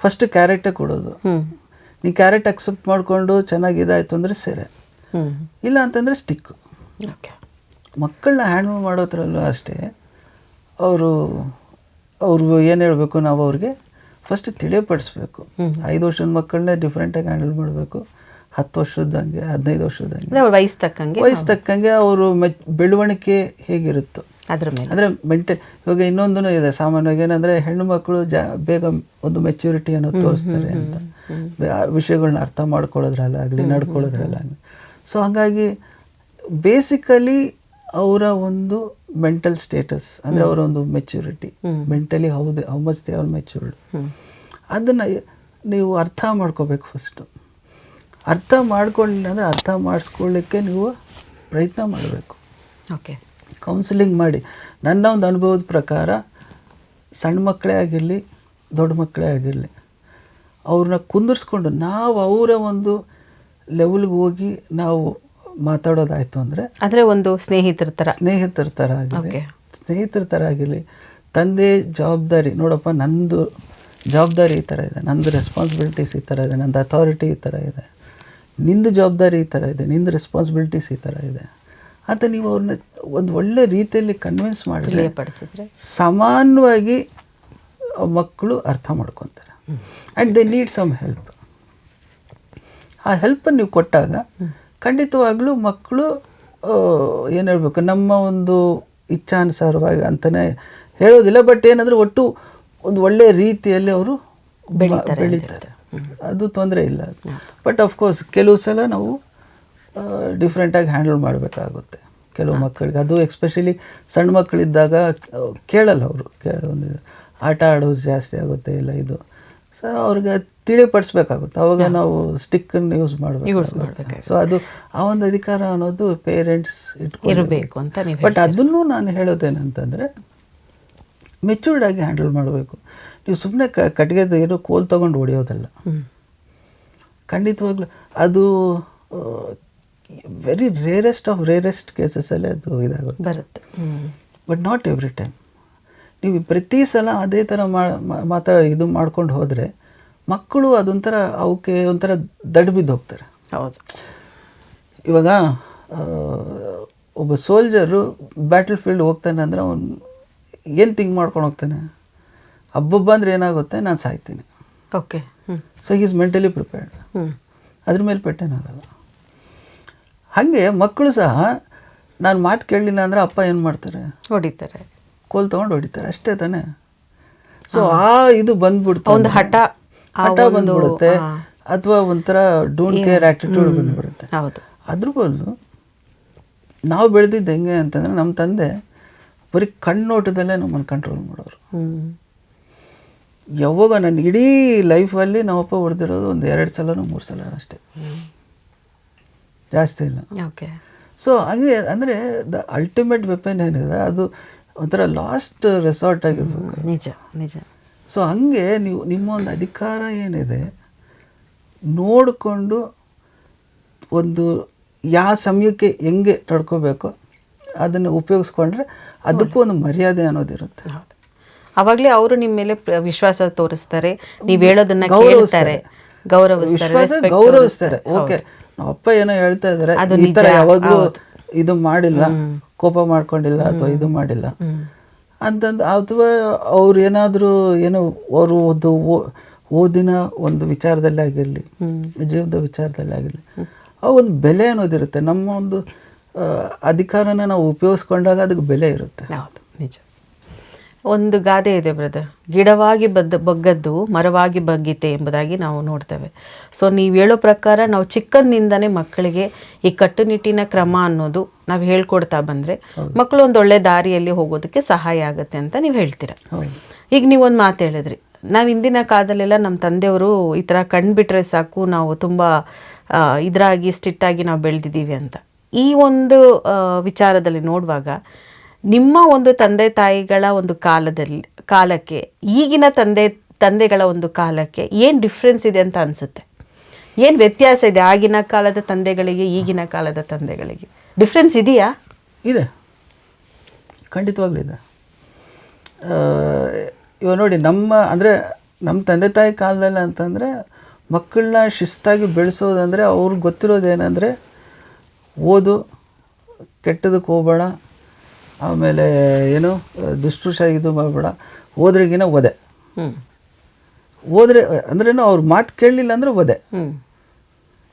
ಫಸ್ಟ್ ಕ್ಯಾರೆಟೇ ಕೊಡೋದು. ನೀವು ಕ್ಯಾರೆಟ್ ಅಕ್ಸೆಪ್ಟ್ ಮಾಡಿಕೊಂಡು ಚೆನ್ನಾಗಿದಾಯ್ತು ಅಂದರೆ ಸರಿ, ಇಲ್ಲ ಅಂತಂದರೆ ಸ್ಟಿಕ್ಕು. ಮಕ್ಕಳನ್ನ ಹ್ಯಾಂಡಲ್ ಮಾಡೋದ್ರಲ್ಲೂ ಅಷ್ಟೇ ಅವರು ಏನು ಹೇಳಬೇಕು, ನಾವು ಅವ್ರಿಗೆ ಫಸ್ಟ್ ತಿಳಿಯಪಡಿಸ್ಬೇಕು. 5 ವರ್ಷದ ಮಕ್ಕಳನ್ನೇ ಡಿಫ್ರೆಂಟಾಗಿ ಹ್ಯಾಂಡಲ್ ಮಾಡಬೇಕು. 10 ವರ್ಷದಂಗೆ 15 ವರ್ಷದಂಗೆ ವಯಸ್ಸು ತಕ್ಕಂಗೆ ಅವರು ಬೆಳವಣಿಗೆ ಹೇಗಿರುತ್ತೋ ಅದ್ರ ಮೇಲೆ. ಅಂದರೆ ಇವಾಗ ಇನ್ನೊಂದೂ ಇದೆ ಸಾಮಾನ್ಯವಾಗಿ, ಏನಂದರೆ ಹೆಣ್ಣು ಮಕ್ಕಳು ಬೇಗ ಒಂದು ಮೆಚ್ಯೂರಿಟಿ ಅನ್ನೋದು ತೋರಿಸ್ತಾರೆ ಅಂತ, ವಿಷಯಗಳನ್ನ ಅರ್ಥ ಮಾಡ್ಕೊಳ್ಳೋದ್ರಲ್ಲಾಗಲಿ ನಡ್ಕೊಳ್ಳೋದ್ರಲ್ಲಾಗಲಿ. ಸೊ ಹಾಗಾಗಿ ಬೇಸಿಕಲಿ ಅವರ ಒಂದು ಮೆಂಟಲ್ ಸ್ಟೇಟಸ್, ಅಂದರೆ ಅವರ ಒಂದು maturity, mentally how much they are matured, ಅದನ್ನು ನೀವು ಅರ್ಥ ಮಾಡ್ಕೋಬೇಕು ಫಸ್ಟು. ಅರ್ಥ ಮಾಡ್ಕೊಳ್ಳಿಲ್ಲ ಅಂದರೆ ಅರ್ಥ ಮಾಡಿಸ್ಕೊಳ್ಳಿಕ್ಕೆ ನೀವು ಪ್ರಯತ್ನ ಮಾಡಬೇಕು. ಕೌನ್ಸಿಲಿಂಗ್ ಮಾಡಿ. ನನ್ನ ಒಂದು ಅನುಭವದ ಪ್ರಕಾರ ಸಣ್ಣ ಮಕ್ಕಳೇ ಆಗಿರಲಿ ದೊಡ್ಡ ಮಕ್ಕಳೇ ಆಗಿರಲಿ, ಅವ್ರನ್ನ ಕುಂದಿರ್ಸ್ಕೊಂಡು ನಾವು ಅವರ ಒಂದು ಲೆವೆಲ್ಗೆ ಹೋಗಿ ನಾವು ಮಾತಾಡೋದಾಯಿತು ಅಂದರೆ ಒಂದು ಸ್ನೇಹಿತರ ಥರ ಆಗಿರಲಿ, ತಂದೆ ಜವಾಬ್ದಾರಿ ನೋಡಪ್ಪ, ನಂದು ಜವಾಬ್ದಾರಿ ಈ ಥರ ಇದೆ, ನಂದು ರೆಸ್ಪಾನ್ಸಿಬಿಲಿಟೀಸ್ ಈ ಥರ ಇದೆ, ನಂದು ಅಥಾರಿಟಿ ಈ ಥರ ಇದೆ, ನಿಂದು ಜವಾಬ್ದಾರಿ ಈ ಥರ ಇದೆ, ನಿಂದು ರೆಸ್ಪಾನ್ಸಿಬಿಲಿಟೀಸ್ ಈ ಥರ ಇದೆ ಅಂತ ನೀವು ಅವ್ರನ್ನ ಒಂದು ಒಳ್ಳೆ ರೀತಿಯಲ್ಲಿ ಕನ್ವಿನ್ಸ್ ಮಾಡಿದ್ರೆ ಸಮಾನವಾಗಿ ಮಕ್ಕಳು ಅರ್ಥ ಮಾಡ್ಕೊತಾರೆ. And they need some help. ಆ ಹೆಲ್ಪನ್ನು ನೀವು ಕೊಟ್ಟಾಗ ಖಂಡಿತವಾಗ್ಲೂ ಮಕ್ಕಳು ಏನು ಹೇಳಬೇಕು, ನಮ್ಮ ಒಂದು ಇಚ್ಛಾನುಸಾರವಾಗಿ ಅಂತಲೇ ಹೇಳೋದಿಲ್ಲ, ಬಟ್ ಏನಂದರೆ ಒಟ್ಟು ಒಂದು ಒಳ್ಳೆಯ ರೀತಿಯಲ್ಲಿ ಅವರು ಬೆಳೀತಾರೆ. ಅದು ತೊಂದರೆ ಇಲ್ಲ. ಬಟ್ ಅಫ್ಕೋರ್ಸ್ ಕೆಲವು ಸಲ ನಾವು ಡಿಫ್ರೆಂಟಾಗಿ ಹ್ಯಾಂಡಲ್ ಮಾಡಬೇಕಾಗುತ್ತೆ ಕೆಲವು ಮಕ್ಕಳಿಗೆ. ಅದು ಎಕ್ಸ್ಪೆಷಲಿ ಸಣ್ಣ ಮಕ್ಕಳಿದ್ದಾಗ ಕೇಳಲ್ಲ ಅವರು, ಒಂದು ಆಟ ಆಡೋದು ಜಾಸ್ತಿ ಆಗುತ್ತೆ, ಇಲ್ಲ ಇದು. ಸೊ ಅವ್ರಿಗೆ ತಿಳಿಪಡಿಸ್ಬೇಕಾಗುತ್ತೆ. ಅವಾಗ ನಾವು ಸ್ಟಿಕ್ಕನ್ನು ಯೂಸ್ ಮಾಡಬೇಕು. ಸೊ ಅದು ಆ ಒಂದು ಅಧಿಕಾರ ಅನ್ನೋದು ಪೇರೆಂಟ್ಸ್ ಇರಬೇಕು ಅಂತ. ಬಟ್ ಅದನ್ನು ನಾನು ಹೇಳೋದೇನಂತಂದರೆ ಮೆಚೂರ್ಡಾಗಿ ಹ್ಯಾಂಡಲ್ ಮಾಡಬೇಕು. ನೀವು ಸುಮ್ಮನೆ ಕಟ್ಟಿಗೆದು ಏನೋ ಕೋಲ್ ತೊಗೊಂಡು ಹೊಡೆಯೋದಲ್ಲ. ಖಂಡಿತವಾಗ್ಲೂ ಅದು ವೆರಿ ರೇರೆಸ್ಟ್ ಕೇಸಸಲ್ಲಿ ಅದು ಇದಾಗುತ್ತೆ, ಬರುತ್ತೆ. But not every time. ನೀವು ಪ್ರತಿ ಸಲ ಅದೇ ಥರ ಇದು ಮಾಡ್ಕೊಂಡು ಹೋದರೆ ಮಕ್ಕಳು ಅದೊಂಥರ ಅವಕ್ಕೆ ಒಂಥರ ದಡ್ ಬಿದ್ದು ಹೋಗ್ತಾರೆ. ಹೌದು. ಇವಾಗ ಒಬ್ಬ ಸೋಲ್ಜರು ಬ್ಯಾಟಲ್ ಫೀಲ್ಡ್ ಹೋಗ್ತಾನೆ ಅಂದರೆ ಅವನು ಏನು ಥಿಂಕ್ ಮಾಡ್ಕೊಂಡು ಹೋಗ್ತಾನೆ, ಹಬ್ಬ ಅಂದರೆ ಏನಾಗುತ್ತೆ, ನಾನು ಸಾಯ್ತೀನಿ. Okay. So he is mentally prepared. ಅದ್ರ ಮೇಲೆ ಪೆಟ್ಟೇನಾಗಲ್ಲ. ಹಾಗೆ ಮಕ್ಕಳು ಸಹ ನಾನು ಮಾತು ಕೇಳಲಿಲ್ಲ ಅಂದರೆ ಅಪ್ಪ ಏನು ಮಾಡ್ತಾರೆ, ಹೊಡಿತಾರೆ, ಕೋಲ್ ತೊಗೊಂಡು ಹೊಡಿತಾರೆ, ಅಷ್ಟೇ ತಾನೆ. ಸೊ ಆ ಇದು ಬಂದ್ಬಿಡ್ತು, ಒಂದು ಹಠ ಬಂದ್ಬಿಡುತ್ತೆ, ಅಥವಾ ಒಂಥರ ಡೋಂಟ್ ಕೇರ್ ಆ್ಯಟಿಟ್ಯೂಡ್ ಬಂದ್ಬಿಡುತ್ತೆ. ಅದ್ರ ಬದಲು ನಾವು ಬೆಳೆದಿದ್ದು ಹೆಂಗೆ ಅಂತಂದರೆ, ನಮ್ಮ ತಂದೆ ಬರೀ ಕಣ್ಣೋಟದಲ್ಲೇ ನಮ್ಮನ್ನು ಕಂಟ್ರೋಲ್ ಮಾಡೋರು. ಯಾವಾಗ ನನ್ನ ಇಡೀ ಲೈಫಲ್ಲಿ ನಮ್ಮಪ್ಪ ಹೊಡೆದಿರೋದು ಒಂದು 2 ಸಲನೋ 3 ಸಲ ಅಷ್ಟೇ, ಜಾಸ್ತಿ ಇಲ್ಲ. ಸೊ ಹಾಗೆ ಅಂದರೆ ದ ಅಲ್ಟಿಮೇಟ್ ವೆಪನ್ ಏನಿದೆ ಅದು ಒಂಥರ ಲಾಸ್ಟ್ ರೆಸಾರ್ಟ್ ಆಗಿರ್ಬೇಕು. ನಿಜ ನಿಜ. ಸೊ ಹಾಗೆ ನೀವು ನಿಮ್ಮ ಒಂದು ಅಧಿಕಾರ ಏನಿದೆ ನೋಡಿಕೊಂಡು ಒಂದು ಯಾವ ಸಮಯಕ್ಕೆ ಹೆಂಗೆ ನಡ್ಕೋಬೇಕು ಅದನ್ನು ಉಪಯೋಗಿಸ್ಕೊಂಡ್ರೆ ಅದಕ್ಕೂ ಒಂದು ಮರ್ಯಾದೆ ಅನ್ನೋದಿರುತ್ತೆ. ಅವಾಗಲೇ ಅವರು ನಿಮ್ಮ ಮೇಲೆ ವಿಶ್ವಾಸ ತೋರಿಸ್ತಾರೆ, ನೀವು ಹೇಳೋದನ್ನ ಕೇಳ್ತಾರೆ, ಗೌರವಿಸ್ತಾರೆ. ಓಕೆ, ನಮ್ಮ ಅಪ್ಪ ಏನೋ ಹೇಳ್ತಾ ಇದ್ದಾರೆ, ಈ ಥರ ಯಾವಾಗಲೂ ಇದು ಮಾಡಿಲ್ಲ, ಕೋಪ ಮಾಡ್ಕೊಂಡಿಲ್ಲ ಅಥವಾ ಇದು ಮಾಡಿಲ್ಲ ಅಂತಂದು, ಅಥವಾ ಅವ್ರು ಏನಾದರೂ ಏನೋ ಅವರು ಓದಿನ ಒಂದು ವಿಚಾರದಲ್ಲಿ ಆಗಿರಲಿ, ಜೀವನದ ವಿಚಾರದಲ್ಲಿ ಆಗಿರಲಿ, ಆ ಒಂದು ಬೆಲೆ ಅನ್ನೋದಿರುತ್ತೆ. ನಮ್ಮ ಒಂದು ಅಧಿಕಾರನ ನಾವು ಉಪಯೋಗಿಸ್ಕೊಂಡಾಗ ಅದಕ್ಕೆ ಬೆಲೆ ಇರುತ್ತೆ. ಹೌದು, ನಿಜ. ಒಂದು ಗಾದೆ ಇದೆ ಬ್ರದರ್, ಗಿಡವಾಗಿ ಬಗ್ಗದ್ದು ಮರವಾಗಿ ಬಗ್ಗೀತೆ ಎಂಬುದಾಗಿ ನಾವು ನೋಡ್ತೇವೆ. ಸೊ ನೀವು ಹೇಳೋ ಪ್ರಕಾರ ನಾವು ಚಿಕ್ಕಂದಿನಿಂದನೇ ಮಕ್ಕಳಿಗೆ ಈ ಕಟ್ಟುನಿಟ್ಟಿನ ಕ್ರಮ ಅನ್ನೋದು ನಾವು ಹೇಳ್ಕೊಡ್ತಾ ಬಂದರೆ ಮಕ್ಕಳು ಒಂದು ಒಳ್ಳೆ ದಾರಿಯಲ್ಲಿ ಹೋಗೋದಕ್ಕೆ ಸಹಾಯ ಆಗುತ್ತೆ ಅಂತ ನೀವು ಹೇಳ್ತೀರಾ. ಈಗ ನೀವೊಂದು ಮಾತು ಹೇಳಿದ್ರಿ, ನಾವು ಇಂದಿನ ಕಾಲದಲ್ಲೆಲ್ಲ ನಮ್ಮ ತಂದೆಯವರು ಈ ಥರ ಕಂಡುಬಿಟ್ರೆ ಸಾಕು ನಾವು ತುಂಬ ಇದರಾಗಿ ಸ್ಟ್ರಿಕ್ಟಾಗಿ ನಾವು ಬೆಳೆದಿದ್ದೀವಿ ಅಂತ. ಈ ಒಂದು ವಿಚಾರದಲ್ಲಿ ನೋಡುವಾಗ ನಿಮ್ಮ ಒಂದು ತಂದೆ ತಾಯಿಗಳ ಒಂದು ಕಾಲಕ್ಕೆ ಈಗಿನ ತಂದೆಗಳ ಒಂದು ಕಾಲಕ್ಕೆ ಏನು ಡಿಫ್ರೆನ್ಸ್ ಇದೆ ಅಂತ ಅನಿಸುತ್ತೆ? ಏನು ವ್ಯತ್ಯಾಸ ಇದೆ ಆಗಿನ ಕಾಲದ ತಂದೆಗಳಿಗೆ ಈಗಿನ ಕಾಲದ ತಂದೆಗಳಿಗೆ? ಡಿಫ್ರೆನ್ಸ್ ಇದೆಯಾ? ಇದೆ, ಖಂಡಿತವಾಗ್ಲೂ ಇದೆ. ಇವಾಗ ನೋಡಿ, ನಮ್ಮ ತಂದೆ ತಾಯಿ ಕಾಲದಲ್ಲಿ ಅಂತಂದರೆ ಮಕ್ಕಳನ್ನ ಶಿಸ್ತಾಗಿ ಬೆಳೆಸೋದಂದರೆ ಅವ್ರಿಗೆ ಗೊತ್ತಿರೋದೇನೆಂದರೆ ಓದು, ಕೆಟ್ಟದಕ್ಕೆ ಹೋಗಬೇಡ, ಆಮೇಲೆ ಏನು ದುಷ್ಪೃಷ ಇದು ಮಾಡಬೇಡ, ಹೋದ್ರಿಗಿನ ಒದೆ. ಹೋದ್ರೆ ಅಂದ್ರೇನು, ಅವ್ರ ಮಾತು ಕೇಳಲಿಲ್ಲ ಅಂದರೆ ಒದೆ.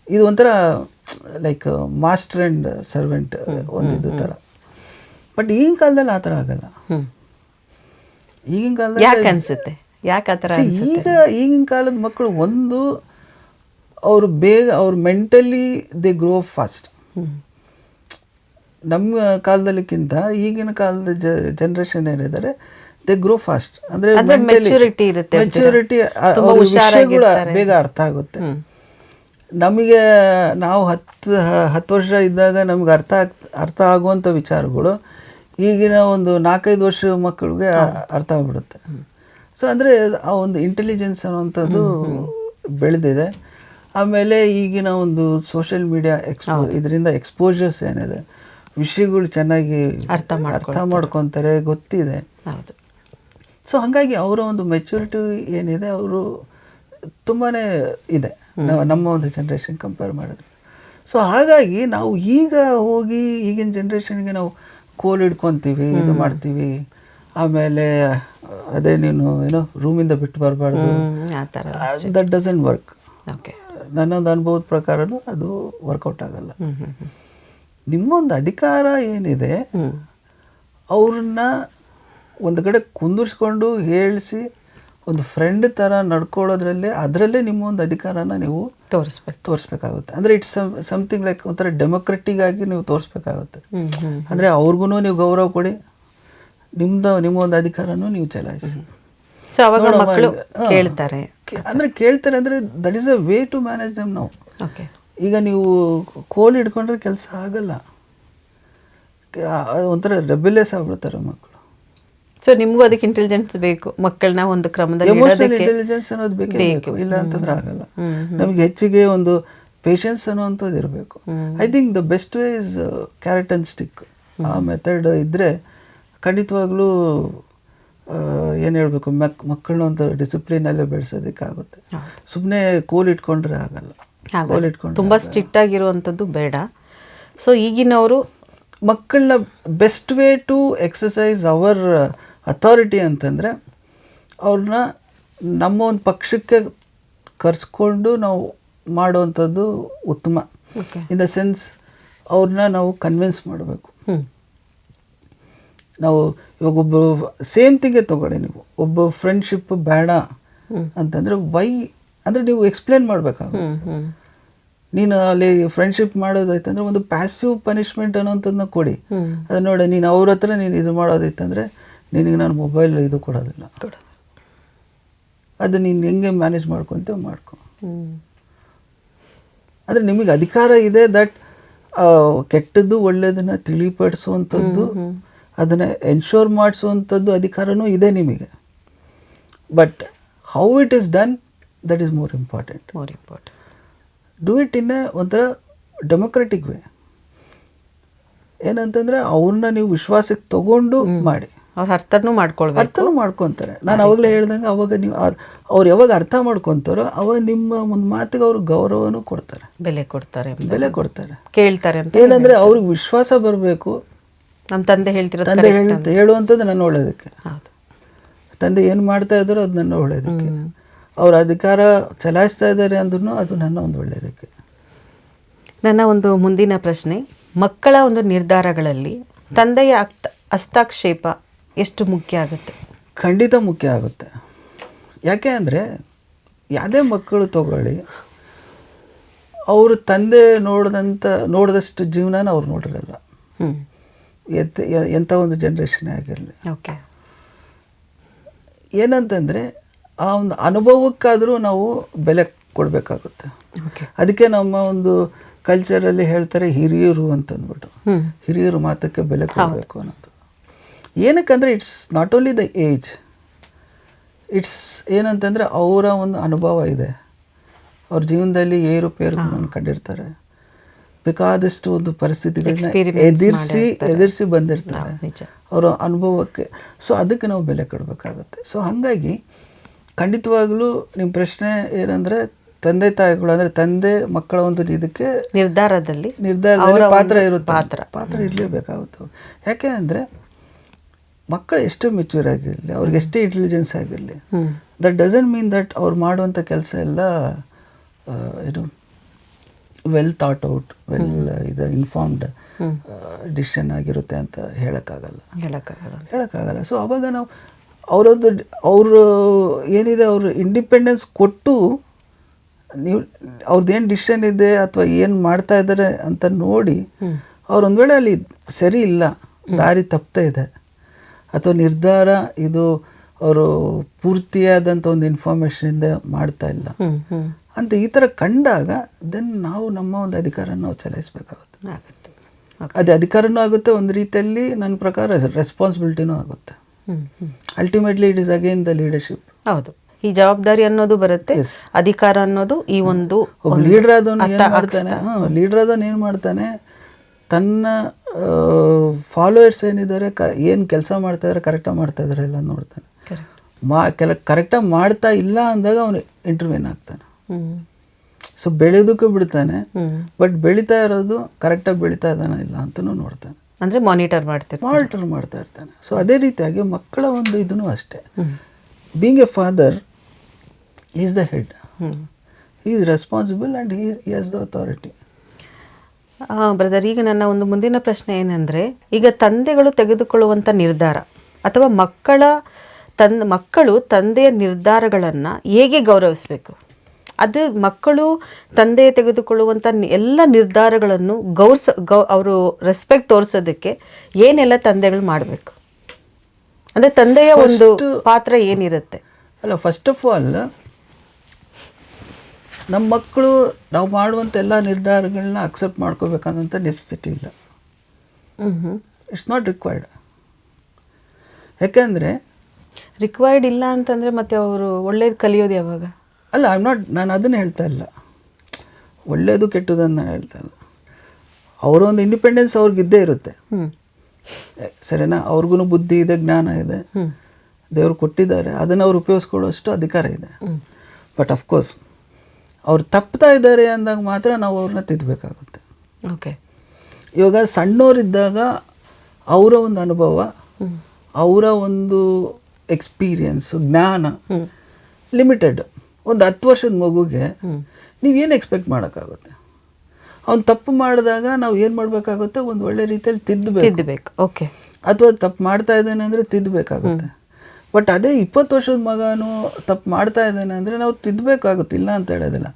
ಇದು ಒಂಥರ ಲೈಕ್ ಮಾಸ್ಟರ್ ಆ್ಯಂಡ್ ಸರ್ವೆಂಟ್ ಒಂದು ಇದು ಥರ. ಬಟ್ ಈಗಿನ ಕಾಲದಲ್ಲಿ ಆ ಥರ ಆಗಲ್ಲ. ಈಗಿನ ಕಾಲದಲ್ಲಿ ಈಗಿನ ಕಾಲದ ಮಕ್ಕಳು ಅವ್ರು ಮೆಂಟಲಿ ದೇ ಗ್ರೋ ಫಾಸ್ಟ್. ನಮ್ಮ ಕಾಲದಲ್ಲಿಕ್ಕಿಂತ ಈಗಿನ ಕಾಲದ ಜನ್ರೇಷನ್ ಏನಿದ್ದಾರೆ ದೇ ಗ್ರೋ ಫಾಸ್ಟ್. ಅಂದರೆ ಮೆಚುರಿಟಿ ವಿಷಯಗಳು ಬೇಗ ಅರ್ಥ ಆಗುತ್ತೆ. ನಮಗೆ ನಾವು 10 ವರ್ಷ ಇದ್ದಾಗ ನಮ್ಗೆ ಅರ್ಥ ಆಗುವಂಥ ವಿಚಾರಗಳು ಈಗಿನ ಒಂದು 4-5 ವರ್ಷ ಮಕ್ಕಳಿಗೆ ಅರ್ಥ ಆಗ್ಬಿಡುತ್ತೆ. ಸೊ ಅಂದರೆ ಆ ಒಂದು ಇಂಟೆಲಿಜೆನ್ಸ್ ಅನ್ನುವಂಥದ್ದು ಬೆಳೆದಿದೆ. ಆಮೇಲೆ ಈಗಿನ ಒಂದು ಸೋಷಿಯಲ್ ಮೀಡಿಯಾ ಇದರಿಂದ ಎಕ್ಸ್ಪೋಜರ್ಸ್ ಏನಿದೆ, ವಿಷಯಗಳು ಚೆನ್ನಾಗಿ ಅರ್ಥ ಮಾಡ್ಕೊತಾರೆ, ಗೊತ್ತಿದೆ. ಸೊ ಹಾಗಾಗಿ ಅವರ ಒಂದು ಮೆಚುರಿಟಿ ಏನಿದೆ ಅವರು ತುಂಬಾ ಇದೆ ನಮ್ಮ ಒಂದು ಜನ್ರೇಷನ್ ಕಂಪೇರ್ ಮಾಡಿದ್ರೆ. ಸೊ ಹಾಗಾಗಿ ನಾವು ಈಗ ಹೋಗಿ ಈಗಿನ ಜನ್ರೇಷನ್ಗೆ ನಾವು ಕೋಲ್ ಹಿಡ್ಕೊತೀವಿ, ಇದು ಮಾಡ್ತೀವಿ. ಆಮೇಲೆ ಅದೇ ನೀನು ಏನೋ ರೂಮಿಂದ ಬಿಟ್ಟು ಬರಬಾರ್ದು, ದಟ್ ಡಸಂಟ್ ವರ್ಕ್. ನನ್ನೊಂದು ಅನುಭವದ ಪ್ರಕಾರನೂ ಅದು ವರ್ಕೌಟ್ ಆಗಲ್ಲ. ನಿಮ್ಮೊಂದು ಅಧಿಕಾರ ಏನಿದೆ ಅವ್ರನ್ನ ಒಂದು ಕಡೆ ಕುಂದಿರ್ಸ್ಕೊಂಡು ಹೇಳಿಸಿ ಒಂದು ಫ್ರೆಂಡ್ ಥರ ನಡ್ಕೊಳ್ಳೋದ್ರಲ್ಲೇ ಅದರಲ್ಲೇ ನಿಮ್ಮ ಒಂದು ಅಧಿಕಾರನ ನೀವು ತೋರಿಸ್ಬೇಕಾಗುತ್ತೆ. ಅಂದರೆ ಇಟ್ಸ್ ಸಮಥಿಂಗ್ ಲೈಕ್ ಒಂಥರ ಡೆಮೊಕ್ರೆಟಿಕ್ ಆಗಿ ನೀವು ತೋರಿಸ್ಬೇಕಾಗುತ್ತೆ. ಅಂದರೆ ಅವ್ರಿಗೂ ನೀವು ಗೌರವ ಕೊಡಿ, ನಿಮ್ಮ ಒಂದು ಅಧಿಕಾರನೂ ನೀವು ಚಲಾಯಿಸಿ. ಅಂದರೆ ಕೇಳ್ತಾರೆ ಅಂದರೆ that is a way to manage them ನಾವು. ಈಗ ನೀವು ಕೋಲ್ ಹಿಡ್ಕೊಂಡ್ರೆ ಕೆಲಸ ಆಗಲ್ಲ, ಒಂಥರ ರೆಬೆಲಿಯಸ್ ಆಗ್ಬಿಡ್ತಾರೆ ಮಕ್ಕಳು. ಸೊ ನಿಮಗೂ ಅದಕ್ಕೆ ಇಂಟೆಲಿಜೆನ್ಸ್ ಬೇಕು, ಮಕ್ಕಳನ್ನ ಒಂದು ಕ್ರಮದಲ್ಲಿ ಎಮೋಷನಲ್ ಇಂಟೆಲಿಜೆನ್ಸ್ ಅನ್ನೋದು ಬೇಕು, ಇಲ್ಲ ಅಂತಂದ್ರೆ ಆಗಲ್ಲ. ನಮಗೆ ಹೆಚ್ಚಿಗೆ ಒಂದು ಪೇಷನ್ಸ್ ಅನ್ನುವಂಥದ್ದು ಇರಬೇಕು. I think the best way is carrot and stick. ಆ ಮೆಥಡ್ ಇದ್ದರೆ ಖಂಡಿತವಾಗ್ಲೂ ಏನು ಹೇಳಬೇಕು, ಮಕ್ಕಳನ್ನ ಒಂದು ಡಿಸಿಪ್ಲಿನಲ್ಲೇ ಬೆಳೆಸೋದಕ್ಕಾಗುತ್ತೆ. ಸುಮ್ಮನೆ ಕೋಲ್ ಇಟ್ಕೊಂಡ್ರೆ ಆಗಲ್ಲ. ತುಂಬ ಸ್ಟ್ರಿಕ್ಟ್ ಆಗಿರುವಂಥದ್ದು ಬೇಡ. ಸೊ ಈಗಿನವರು ಮಕ್ಕಳನ್ನ best way to exercise our authority ಅಂತಂದರೆ ಅವ್ರನ್ನ ನಮ್ಮ ಒಂದು ಪಕ್ಷಕ್ಕೆ ಕರೆಸ್ಕೊಂಡು ನಾವು ಮಾಡುವಂಥದ್ದು ಉತ್ತಮ. ಇನ್ ದ ಸೆನ್ಸ್ ಅವ್ರನ್ನ ನಾವು ಕನ್ವಿನ್ಸ್ ಮಾಡಬೇಕು. ನಾವು ಇವಾಗ ಸೇಮ್ ಥಿಂಗೇ ತೊಗೊಳ್ಳಿ, ನೀವು ಒಬ್ಬ ಫ್ರೆಂಡ್ಶಿಪ್ ಬೇಡ ಅಂತಂದರೆ ವೈ ಅಂದರೆ ನೀವು ಎಕ್ಸ್ಪ್ಲೇನ್ ಮಾಡಬೇಕಾಗುತ್ತೆ. ನೀನು ಅಲ್ಲಿ ಫ್ರೆಂಡ್ಶಿಪ್ ಮಾಡೋದೈತಂದ್ರೆ ಒಂದು ಪ್ಯಾಸಿವ್ ಪನಿಷ್ಮೆಂಟ್ ಅನ್ನೋಂಥದ್ದನ್ನ ಕೊಡಿ. ಅದು ನೋಡಿ, ನೀನು ಅವ್ರ ಹತ್ರ ನೀನು ಇದು ಮಾಡೋದೈತಂದರೆ ನಿನಗೆ ನಾನು ಮೊಬೈಲ್ ಇದು ಕೊಡೋದಿಲ್ಲ, ಅದು ನೀನು ಹೆಂಗೆ ಮ್ಯಾನೇಜ್ ಮಾಡ್ಕೊತ ಮಾಡ್ಕೊ. ಅಂದರೆ ನಿಮಗೆ ಅಧಿಕಾರ ಇದೆ ದಟ್ ಕೆಟ್ಟದ್ದು ಒಳ್ಳೆಯದನ್ನು ತಿಳಿಪಡಿಸುವಂಥದ್ದು, ಅದನ್ನು ಎನ್ಶೋರ್ ಮಾಡಿಸುವಂಥದ್ದು ಅಧಿಕಾರನೂ ಇದೆ ನಿಮಗೆ. But how it is done, that is more important. Do it in ಒಂಥರ ಡೆಮೊಕ್ರೆಟಿಕ್ ವೇ. ಏನಂತಂದರೆ ಅವ್ರನ್ನ ನೀವು ವಿಶ್ವಾಸಕ್ಕೆ ತಗೊಂಡು ಮಾಡಿ. ಅರ್ಥನೂ ಮಾಡ್ಕೊತಾರೆ. ನಾನು ಅವಾಗಲೇ ಹೇಳ್ದಂಗೆ ಅವಾಗ ನೀವು ಅವ್ರು ಯಾವಾಗ ಅರ್ಥ ಮಾಡ್ಕೊತಾರೋ ಅವಾಗ ನಿಮ್ಮ ಒಂದು ಮಾತಿಗೆ ಅವ್ರಿಗೆ ಗೌರವನೂ ಕೊಡ್ತಾರೆ, ಬೆಲೆ ಕೊಡ್ತಾರೆ, ಕೇಳ್ತಾರೆ. ಏನಂದರೆ ಅವ್ರಿಗೆ ವಿಶ್ವಾಸ ಬರಬೇಕು. ನಮ್ಮ ತಂದೆ ಹೇಳುವಂಥದ್ದು ನನ್ನ ಒಳ್ಳೆಯದಕ್ಕೆ, ತಂದೆ ಏನು ಮಾಡ್ತಾ ಇದ್ದಾರೋ ಅದು ನನ್ನ ಒಳ್ಳೆಯದಕ್ಕೆ, ಅವ್ರ ಅಧಿಕಾರ ಚಲಾಯಿಸ್ತಾ ಇದ್ದಾರೆ ಅಂದ್ರೂ ಅದು ನನ್ನ ಒಂದು ಒಳ್ಳೆಯದಕ್ಕೆ. ನನ್ನ ಒಂದು ಮುಂದಿನ ಪ್ರಶ್ನೆ, ಮಕ್ಕಳ ಒಂದು ನಿರ್ಧಾರಗಳಲ್ಲಿ ತಂದೆಯ ಹಸ್ತಕ್ಷೇಪ ಎಷ್ಟು ಮುಖ್ಯ ಆಗುತ್ತೆ? ಖಂಡಿತ ಮುಖ್ಯ ಆಗುತ್ತೆ. ಯಾಕೆ ಅಂದರೆ ಯಾವುದೇ ಮಕ್ಕಳು ತಗೊಳ್ಳಿ, ಅವರು ತಂದೆ ನೋಡಿದಷ್ಟು ಜೀವನನ ಅವ್ರು ನೋಡಿರಲ್ಲ. ಎಂಥ ಒಂದು ಜನ್ರೇಷನ್ನೇ ಆಗಿರಲಿ. ಓಕೆ. ಏನಂತಂದರೆ ಆ ಒಂದು ಅನುಭವಕ್ಕಾದರೂ ನಾವು ಬೆಲೆ ಕೊಡಬೇಕಾಗುತ್ತೆ. ಅದಕ್ಕೆ ನಮ್ಮ ಒಂದು ಕಲ್ಚರಲ್ಲಿ ಹೇಳ್ತಾರೆ ಹಿರಿಯರು ಅಂತಂದ್ಬಿಟ್ಟು, ಹಿರಿಯರು ಮಾತಕ್ಕೆ ಬೆಲೆ ಕೊಡಬೇಕು ಅನ್ನೋದು. ಏನಕ್ಕಂದರೆ it's not only the age, it's ಏನಂತಂದರೆ ಅವರ ಒಂದು ಅನುಭವ ಇದೆ, ಅವ್ರ ಜೀವನದಲ್ಲಿ ಏರುಪೇರುಗಳನ್ನು ಕಂಡಿರ್ತಾರೆ, ಬೇಕಾದಷ್ಟು ಒಂದು ಪರಿಸ್ಥಿತಿಗಳನ್ನ ಎದುರಿಸಿ ಬಂದಿರ್ತಾರೆ ಅವರ ಅನುಭವಕ್ಕೆ. ಸೊ ಅದಕ್ಕೆ ನಾವು ಬೆಲೆ ಕೊಡಬೇಕಾಗುತ್ತೆ. ಸೊ ಹಾಗಾಗಿ ಖಂಡಿತವಾಗ್ಲೂ ನಿಮ್ಮ ಪ್ರಶ್ನೆ ಏನಂದರೆ ತಂದೆ ತಾಯಿಗಳು ಅಂದರೆ ತಂದೆ ಮಕ್ಕಳ ಒಂದು ಇದಕ್ಕೆ ನಿರ್ಧಾರದಲ್ಲಿ ಪಾತ್ರ ಇರುತ್ತೆ, ಪಾತ್ರ ಇರಲೇಬೇಕಾಗುತ್ತೆ. ಯಾಕೆ ಅಂದರೆ ಮಕ್ಕಳು ಎಷ್ಟೇ ಮೆಚ್ಯೂರ್ ಆಗಿರಲಿ, ಅವ್ರಿಗೆ ಎಷ್ಟೇ ಇಂಟೆಲಿಜೆನ್ಸ್ ಆಗಿರಲಿ, ದಟ್ ಡಸಂಟ್ ಮೀನ್ ದಟ್ ಅವ್ರು ಮಾಡುವಂಥ ಕೆಲಸ ಎಲ್ಲ ಏನು ವೆಲ್ ಥಾಟ್ ಔಟ್, ಇದು ಇನ್ಫಾರ್ಮ್ಡ್ ಡಿಸಿಷನ್ ಆಗಿರುತ್ತೆ ಅಂತ ಹೇಳೋಕ್ಕಾಗಲ್ಲ. ಸೊ ಅವಾಗ ನಾವು ಅವರು ಏನಿದೆ ಅವರು ಇಂಡಿಪೆಂಡೆನ್ಸ್ ಕೊಟ್ಟು ನೀವು ಅವ್ರದ್ದೇನು ಡಿಸಿಷನ್ ಇದೆ ಅಥವಾ ಏನು ಮಾಡ್ತಾ ಇದ್ದಾರೆ ಅಂತ ನೋಡಿ, ಅವ್ರು ಒಂದು ವೇಳೆ ಅಲ್ಲಿ ಸರಿ ಇಲ್ಲ, ದಾರಿ ತಪ್ತಾ ಇದೆ, ಅಥವಾ ನಿರ್ಧಾರ ಇದು ಅವರು ಪೂರ್ತಿಯಾದಂಥ ಒಂದು ಇನ್ಫಾರ್ಮೇಷನಿಂದ ಮಾಡ್ತಾ ಇಲ್ಲ ಅಂತ ಈ ಥರ ಕಂಡಾಗ ದೆನ್ ನಾವು ನಮ್ಮ ಒಂದು ಅಧಿಕಾರನ ನಾವು ಚಲಾಯಿಸಬೇಕಾಗುತ್ತೆ. ಅದು ಅಧಿಕಾರನೂ ಆಗುತ್ತೆ, ಒಂದು ರೀತಿಯಲ್ಲಿ ನನ್ನ ಪ್ರಕಾರ ರೆಸ್ಪಾನ್ಸಿಬಿಲಿಟಿನೂ ಆಗುತ್ತೆ. Ultimately it is again the leadership. ಹೌದು, ಈ ಜವಾಬ್ದಾರಿ ಅನ್ನೋದು ಬರುತ್ತೆ, ಅಧಿಕಾರ ಅನ್ನೋದು ಈ ಒಂದು ಲೀಡರ್ ಆದವನು ಏನು ಮಾಡ್ತಾನೆ, ಲೀಡರ್ ಏನು ಮಾಡ್ತಾನೆ, ತನ್ನ ಫಾಲೋವರ್ಸ್ ಏನಿದ್ದಾರೆ ಏನು ಕೆಲಸ ಮಾಡ್ತಾ ಇದ್ದಾರೆ ಕರೆಕ್ಟಾಗಿ ಮಾಡ್ತಾ ಇದ್ದಾರೆ ಎಲ್ಲ ನೋಡ್ತಾನೆ. ಕರೆಕ್ಟಾಗಿ ಮಾಡ್ತಾ ಇಲ್ಲ ಅಂದಾಗ ಅವನು ಇಂಟರ್ವ್ಯೂನ್ ಆಗ್ತಾನೆ. ಸೊ ಬೆಳೆಯೋದಕ್ಕೂ ಬಿಡ್ತಾನೆ, ಬಟ್ ಬೆಳೀತಾ ಇರೋದು ಕರೆಕ್ಟಾಗಿ ಬೆಳೀತಾ ಇದ್ದಾನ ಇಲ್ಲ ಅಂತಲೂ ನೋಡ್ತಾನೆ, ಅಂದರೆ ಮಾನಿಟರ್ ಮಾಡ್ತಾ ಇರ್ತಾನೆ. ಸೊ ಅದೇ ರೀತಿಯಾಗಿ ಮಕ್ಕಳ ಒಂದು ಇದೂ ಅಷ್ಟೇ. Being A father is the head, he is responsible and he has the authority. Brother, ಈಗ ನನ್ನ ಒಂದು ಮುಂದಿನ ಪ್ರಶ್ನೆ ಏನಂದರೆ, ಈಗ ತಂದೆಗಳು ತೆಗೆದುಕೊಳ್ಳುವಂಥ ನಿರ್ಧಾರ ಅಥವಾ ಮಕ್ಕಳು ತಂದೆಯ ನಿರ್ಧಾರಗಳನ್ನು ಹೇಗೆ ಗೌರವಿಸಬೇಕು? ಅದು ಮಕ್ಕಳು ತಂದೆ ತೆಗೆದುಕೊಳ್ಳುವಂಥ ಎಲ್ಲ ನಿರ್ಧಾರಗಳನ್ನು ಅವರು ರೆಸ್ಪೆಕ್ಟ್ ತೋರಿಸೋದಕ್ಕೆ ಏನೆಲ್ಲ ತಂದೆಗಳು ಮಾಡಬೇಕು? ಅಂದರೆ ತಂದೆಯ ಒಂದು ಪಾತ್ರ ಏನಿರುತ್ತೆ? ಅಲ್ಲ, ಫಸ್ಟ್ ಆಫ್ ಆಲ್ ನಮ್ಮ ಮಕ್ಕಳು ನಾವು ಮಾಡುವಂಥ ಎಲ್ಲ ನಿರ್ಧಾರಗಳನ್ನ ಅಕ್ಸೆಪ್ಟ್ ಮಾಡ್ಕೋಬೇಕನ್ನೋಂಥ ನೆಸೆಸಿಟಿ ಇಲ್ಲ. It's not required. ಯಾಕೆಂದರೆ ರಿಕ್ವೈರ್ಡ್ ಇಲ್ಲ ಅಂತಂದರೆ ಮತ್ತೆ ಅವರು ಒಳ್ಳೇದು ಕಲಿಯೋದು ಯಾವಾಗ? ಅಲ್ಲ, ನಾನು ಅದನ್ನು ಹೇಳ್ತಾ ಇಲ್ಲ, ಒಳ್ಳೆಯದು ಕೆಟ್ಟದನ್ನು ನಾನು ಹೇಳ್ತಾ ಇಲ್ಲ. ಅವರೊಂದು ಇಂಡಿಪೆಂಡೆನ್ಸ್ ಅವ್ರಿಗಿದ್ದೇ ಇರುತ್ತೆ, ಸರಿನಾ? ಅವ್ರಿಗೂ ಬುದ್ಧಿ ಇದೆ, ಜ್ಞಾನ ಇದೆ, ದೇವರು ಕೊಟ್ಟಿದ್ದಾರೆ, ಅದನ್ನು ಅವ್ರು ಉಪಯೋಗಿಸ್ಕೊಳ್ಳೋಷ್ಟು ಅಧಿಕಾರ ಇದೆ. ಬಟ್ ಅಫ್ಕೋರ್ಸ್ ಅವ್ರು ತಪ್ತಾ ಇದ್ದಾರೆ ಅಂದಾಗ ಮಾತ್ರ ನಾವು ಅವ್ರನ್ನ ತಿದ್ದಬೇಕಾಗುತ್ತೆ. ಓಕೆ. ಇವಾಗ ಸಣ್ಣವರಿದ್ದಾಗ ಅವರ ಒಂದು ಅನುಭವ, ಅವರ ಒಂದು ಎಕ್ಸ್ಪೀರಿಯನ್ಸು, ಜ್ಞಾನ ಲಿಮಿಟೆಡ್. ಒಂದು 10 ವರ್ಷದ ಮಗುಗೆ ನೀವೇನು ಎಕ್ಸ್ಪೆಕ್ಟ್ ಮಾಡೋಕ್ಕಾಗುತ್ತೆ? ಅವ್ನು ತಪ್ಪು ಮಾಡಿದಾಗ ನಾವು ಏನು ಮಾಡಬೇಕಾಗುತ್ತೆ? ಒಂದು ಒಳ್ಳೆ ರೀತಿಯಲ್ಲಿ ತಿದ್ದಬೇಕು. ಓಕೆ. ಅಥವಾ ತಪ್ಪು ಮಾಡ್ತಾ ಇದ್ದಾನೆ ಅಂದರೆ ತಿದ್ದಬೇಕಾಗುತ್ತೆ. ಬಟ್ ಅದೇ 20 ವರ್ಷದ ಮಗನೂ ತಪ್ಪು ಮಾಡ್ತಾ ಇದ್ದಾನೆ ಅಂದರೆ ನಾವು ತಿದ್ದಬೇಕಾಗುತ್ತೆ, ಇಲ್ಲ ಅಂತ ಹೇಳೋದಿಲ್ಲ.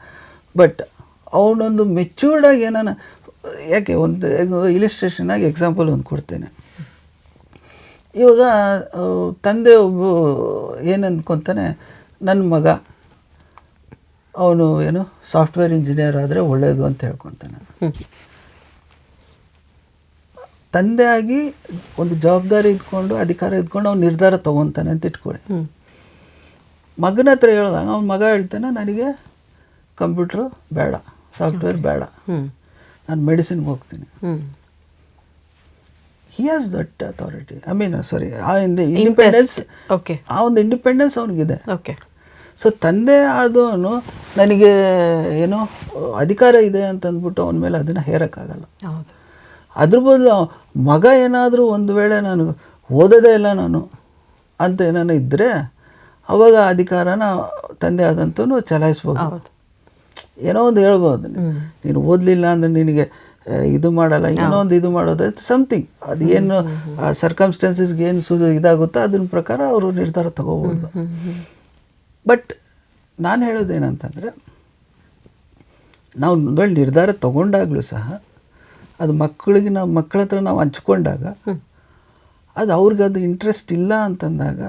ಬಟ್ ಅವನೊಂದು ಮೆಚ್ಯೂರ್ಡಾಗಿ ಏನಾನ, ಯಾಕೆ ಒಂದು ಇಲಿಸ್ಟ್ರೇಷನ್ ಆಗಿ ಎಕ್ಸಾಂಪಲ್ ಒಂದು ಕೊಡ್ತೇನೆ. ಇವಾಗ ತಂದೆ ಒಬ್ಬ ಏನು ಅಂದ್ಕೊತಾನೆ, ನನ್ನ ಮಗ ಅವನು ಏನು ಸಾಫ್ಟ್ವೇರ್ ಇಂಜಿನಿಯರ್ ಆದರೆ ಒಳ್ಳೆಯದು ಅಂತ ಹೇಳ್ಕೊತಾನೆ. ತಂದೆ ಆಗಿ ಒಂದು ಜವಾಬ್ದಾರಿ ಇದ್ಕೊಂಡು ಅಧಿಕಾರ ಇದ್ಕೊಂಡು ಅವ್ನು ನಿರ್ಧಾರ ತೊಗೊತಾನೆ ಅಂತ ಇಟ್ಕೊಳ್ಳಿ. ಮಗನ ಹತ್ರ ಹೇಳಿದಾಗ ಅವ್ನ ಮಗ ಹೇಳ್ತಾನೆ, ನನಗೆ ಕಂಪ್ಯೂಟ್ರು ಬೇಡ, ಸಾಫ್ಟ್ವೇರ್ ಬೇಡ, ನಾನು ಮೆಡಿಸಿನ್ಗೆ ಹೋಗ್ತೀನಿ. He has that authority, I mean sorry, ಆ ಇಂಡಿಪೆಂಡೆನ್ಸ್, ಆ ಒಂದು ಇಂಡಿಪೆಂಡೆನ್ಸ್ ಅವನಿಗಿದೆ. ಓಕೆ. ಸೊ ತಂದೆ ಆದವನು ನನಗೆ ಏನೋ ಅಧಿಕಾರ ಇದೆ ಅಂತಂದ್ಬಿಟ್ಟು ಅವನ ಮೇಲೆ ಅದನ್ನು ಹೇರೋಕ್ಕಾಗಲ್ಲ. ಹೌದು. ಅದ್ರ ಬದಲು ಮಗ ಏನಾದರೂ ಒಂದು ವೇಳೆ ನಾನು ಓದೋದೇ ಇಲ್ಲ ನಾನು ಅಂತ ಏನಾನ ಇದ್ದರೆ ಅವಾಗ ಅಧಿಕಾರನ ತಂದೆ ಆದಂತೂ ಚಲಾಯಿಸ್ಬೋದು. ಏನೋ ಒಂದು ಹೇಳ್ಬೋದು, ನೀನು ಓದಲಿಲ್ಲ ಅಂದರೆ ನಿನಗೆ ಇದು ಮಾಡಲ್ಲ, ಏನೋ ಒಂದು ಇದು ಮಾಡೋದು ಸಮಥಿಂಗ್, ಅದು ಏನು ಸರ್ಕಮ್ಸ್ಟೆನ್ಸಸ್ಗೆ ಏನು ಇದಾಗುತ್ತೋ ಅದನ್ನ ಪ್ರಕಾರ ಅವರು ನಿರ್ಧಾರ ತಗೋಬೋದು. ಬಟ್ ನಾನು ಹೇಳೋದೇನಂತಂದರೆ, ನಾವು ನಿರ್ಧಾರ ತಗೊಂಡಾಗಲೂ ಸಹ ಅದು ಮಕ್ಕಳಿಗೆ ಮಕ್ಕಳ ಹತ್ರ ನಾವು ಹಂಚ್ಕೊಂಡಾಗ ಅದು ಅವ್ರಿಗೆ ಅದು ಇಂಟ್ರೆಸ್ಟ್ ಇಲ್ಲ ಅಂತಂದಾಗ,